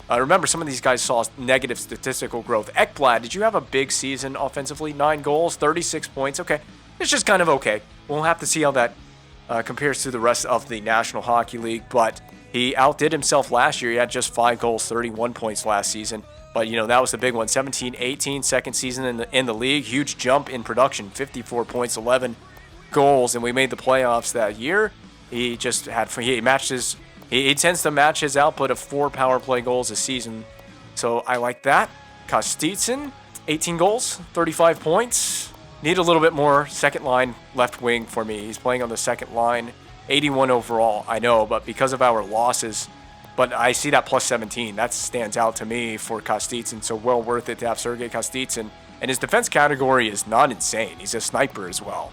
Remember, some of these guys saw negative statistical growth. Ekblad, did you have a big season offensively? 9 goals, 36 points. Okay, it's just kind of okay. We'll have to see how that compares to the rest of the National Hockey League. But he outdid himself last year. He had just 5 goals, 31 points last season. But, that was the big one. 17-18, second season in the league. Huge jump in production, 54 points, 11 goals. And we made the playoffs that year. He just had, he tends to match his output of 4 power play goals a season. So I like that. Kostitsin, 18 goals, 35 points. Need a little bit more second line left wing for me. He's playing on the second line. 81 overall, I know, but because of our losses, but I see that +17. That stands out to me for Kostitsin, so well worth it to have Sergei Kostitsin. And his defense category is not insane. He's a sniper as well.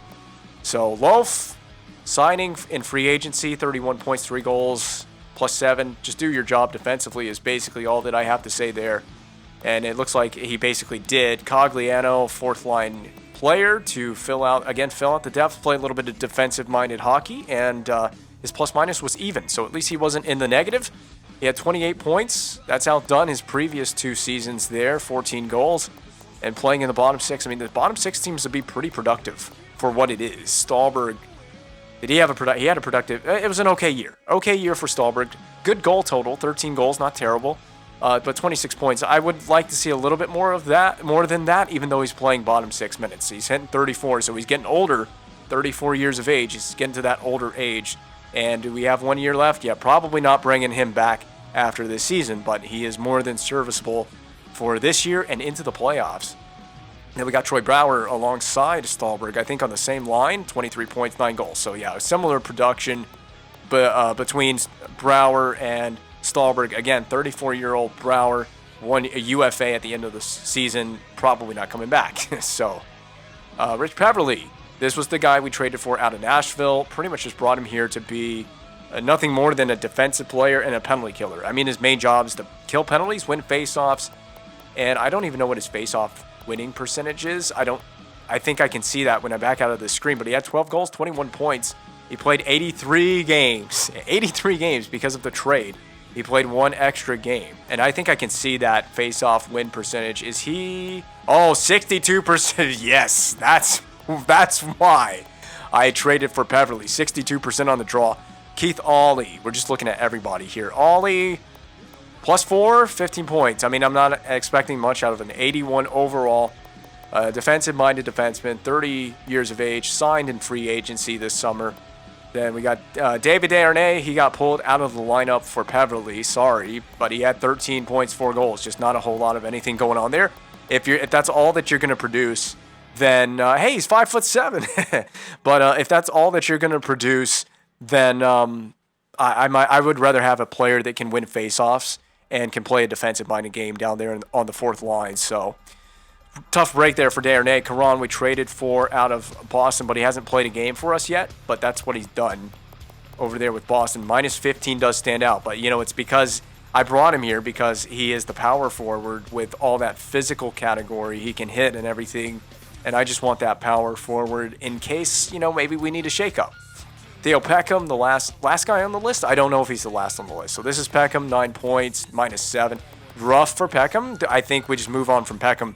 So Loaf, signing in free agency, 31 points, 3 goals, +7. Just do your job defensively is basically all that I have to say there. And it looks like he basically did. Cogliano, fourth line player to fill out the depth, play a little bit of defensive-minded hockey, and his plus-minus was even. So at least he wasn't in the negative. He had 28 points. That's outdone his previous 2 seasons there, 14 goals. And playing in the bottom 6, I mean, the bottom 6 seems to be pretty productive for what it is. Stahlberg, he had a productive, it was an okay year. Okay year for Stahlberg. Good goal total, 13 goals, not terrible. But 26 points. I would like to see a little bit more than that, even though he's playing bottom 6 minutes. He's hitting 34, so he's getting older, 34 years of age. He's getting to that older age. And do we have 1 year left? Yeah, probably not bringing him back after this season, but he is more than serviceable for this year and into the playoffs. Then we got Troy Brouwer alongside Stahlberg, I think on the same line, 23 points, 9 goals. So yeah, a similar production between Brouwer and Stahlberg. Again, 34-year-old Brouwer, a UFA at the end of the season, probably not coming back. So Rich Peverley, this was the guy we traded for out of Nashville. Pretty much just brought him here to be nothing more than a defensive player and a penalty killer. I mean, his main job is to kill penalties, win faceoffs, and I don't even know what his faceoff winning percentage is. I think I can see that when I back out of the screen, but he had 12 goals, 21 points. He played 83 games. 83 games because of the trade. He played 1 extra game. And I think I can see that face-off win percentage. Is he... Oh, 62%. Yes, that's why I traded for Peverley. 62% on the draw. Keith Ollie. We're just looking at everybody here. Ollie, +4, 15 points. I mean, I'm not expecting much out of an 81 overall. Defensive-minded defenseman, 30 years of age, signed in free agency this summer. Then we got David Desharnais. He got pulled out of the lineup for Peverley. Sorry, but he had 13 points, 4 goals. Just not a whole lot of anything going on there. If that's all that you're going to produce, then hey, he's 5'7". But if that's all that you're going to produce, then I would rather have a player that can win faceoffs and can play a defensive-minded game down there on the fourth line. So tough break there for Desharnais. Caron we traded for out of Boston, but he hasn't played a game for us yet. But that's what he's done over there with Boston. -15 does stand out, but it's because I brought him here because he is the power forward with all that physical category. He can hit and everything, and I just want that power forward in case maybe we need a shakeup. Theo Peckham, the last guy on the list. I don't know if he's the last on the list. So this is Peckham, 9 points, -7. Rough for Peckham. I think we just move on from Peckham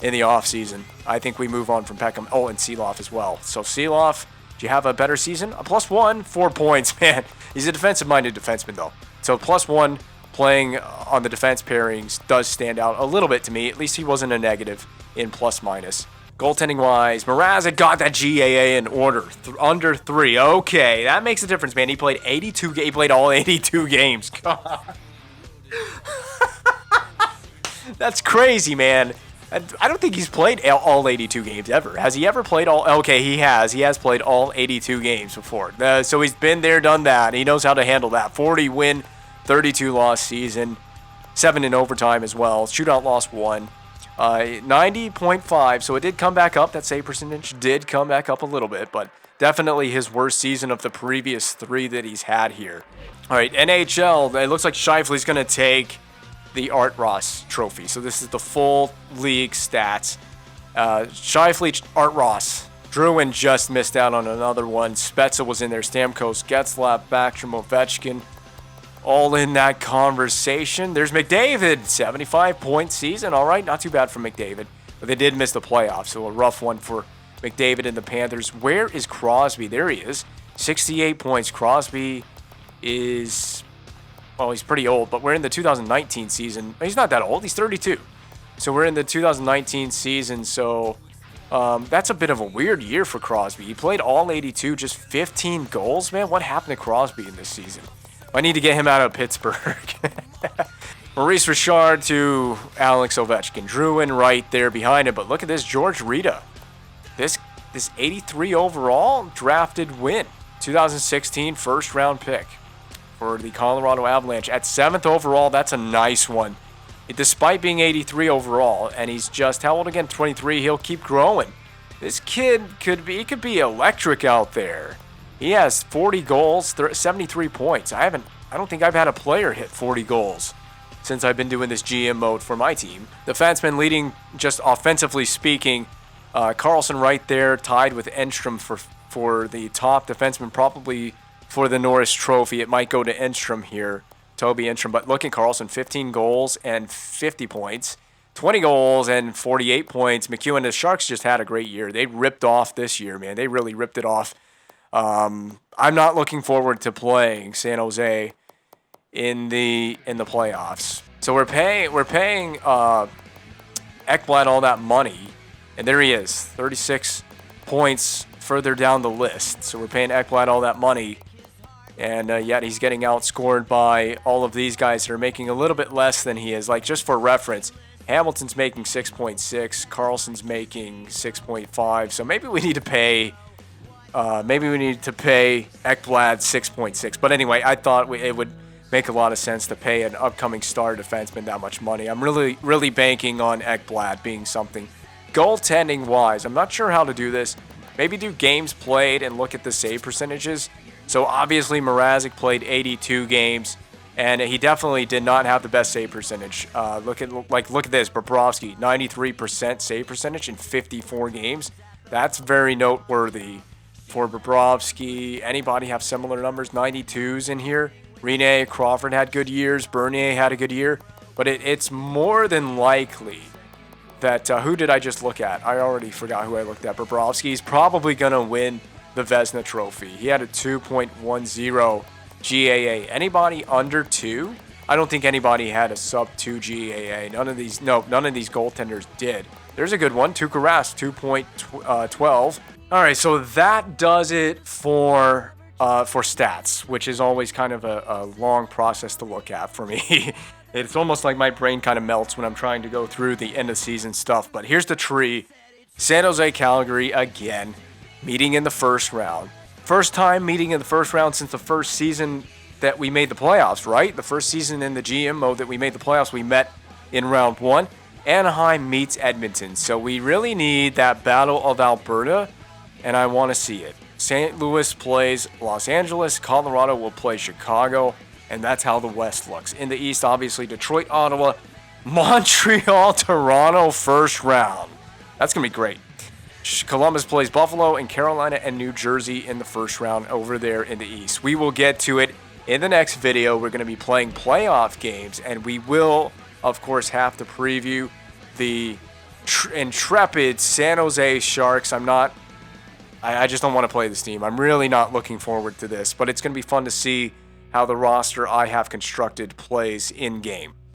in the offseason. I think we move on from Peckham. Oh, and Seeloff as well. So Seeloff, do you have a better season? A +1, 4 points, man. He's a defensive-minded defenseman, though. So +1 playing on the defense pairings does stand out a little bit to me. At least he wasn't a negative in plus-minus. Goaltending-wise, Mrazek got that GAA in order. Under 3. Okay, that makes a difference, man. He played 82. He played all 82 games. God. That's crazy, man. I don't think he's played all 82 games ever. Has he ever played all? Okay, he has. He has played all 82 games before. So he's been there, done that. He knows how to handle that. 40 win, 32 loss season. 7 in overtime as well. Shootout loss 1. 90.5, so it did come back up. That save percentage did come back up a little bit, but definitely his worst season of the previous 3 that he's had here. All right, NHL, it looks like Scheifele's going to take the Art Ross trophy. So this is the full league stats. Scheifele, Art Ross. Druin just missed out on another one. Spezza was in there. Stamkos, Getzlaf, Backstrom, Ovechkin. All in that conversation. There's McDavid, 75-point season. All right, not too bad for McDavid. But they did miss the playoffs, so a rough one for McDavid and the Panthers. Where is Crosby? There he is. 68 points. Crosby is, well, he's pretty old, but we're in the 2019 season. He's not that old. He's 32. So we're in the 2019 season, so that's a bit of a weird year for Crosby. He played all 82, just 15 goals, man. What happened to Crosby in this season? I need to get him out of Pittsburgh. Maurice Richard to Alex Ovechkin. Druin right there behind him. But look at this, George Rita. This 83 overall drafted win. 2016 first round pick for the Colorado Avalanche. At 7th overall, that's a nice one. Despite being 83 overall, and he's just, how old again? 23. He'll keep growing. This kid could be electric out there. He has 40 goals, 73 points. I don't think I've had a player hit 40 goals since I've been doing this GM mode for my team. Defenseman leading, just offensively speaking, Carlson right there, tied with Enstrom for the top defenseman, probably for the Norris Trophy. It might go to Enstrom here, Toby Enstrom. But look at Carlson, 15 goals and 50 points. 20 goals and 48 points. McEwen, the Sharks just had a great year. They ripped off this year, man. They really ripped it off. I'm not looking forward to playing San Jose in the playoffs. So we're paying Ekblad all that money, and there he is, 36 points further down the list. So we're paying Ekblad all that money, and yet he's getting outscored by all of these guys that are making a little bit less than he is. Like, just for reference, Hamilton's making 6.6, Carlson's making 6.5. So maybe we need to pay. Ekblad 6.6. But anyway, I thought it would make a lot of sense to pay an upcoming star defenseman that much money. I'm really, really banking on Ekblad being something. Goaltending-wise, I'm not sure how to do this. Maybe do games played and look at the save percentages. So obviously, Mrazek played 82 games, and he definitely did not have the best save percentage. Look at this, Bobrovsky, 93% save percentage in 54 games. That's very noteworthy. For Bobrovsky, anybody have similar numbers? 92s in here. Rene, Crawford had good years. Bernier had a good year. But it's more than likely that, who did I just look at? I already forgot who I looked at. Bobrovsky's probably going to win the Vezina Trophy. He had a 2.10 GAA. Anybody under 2? I don't think anybody had a sub-2 GAA. None of these goaltenders did. There's a good one. Tuukka Rask, 2.12. All right, so that does it for stats, which is always kind of a long process to look at for me. It's almost like my brain kind of melts when I'm trying to go through the end of season stuff. But here's the tree. San Jose, Calgary again, meeting in the first round. First time meeting in the first round since the first season that we made the playoffs, right? The first season in the GM mode that we made the playoffs, we met in round 1. Anaheim meets Edmonton. So we really need that Battle of Alberta, and I want to see it. St. Louis plays Los Angeles. Colorado will play Chicago, and that's how the West looks. In the East, obviously, Detroit, Ottawa, Montreal, Toronto, first round. That's going to be great. Columbus plays Buffalo, and Carolina and New Jersey in the first round over there in the East. We will get to it in the next video. We're going to be playing playoff games, and we will, of course, have to preview the intrepid San Jose Sharks. I just don't want to play this team. I'm really not looking forward to this, but it's going to be fun to see how the roster I have constructed plays in game.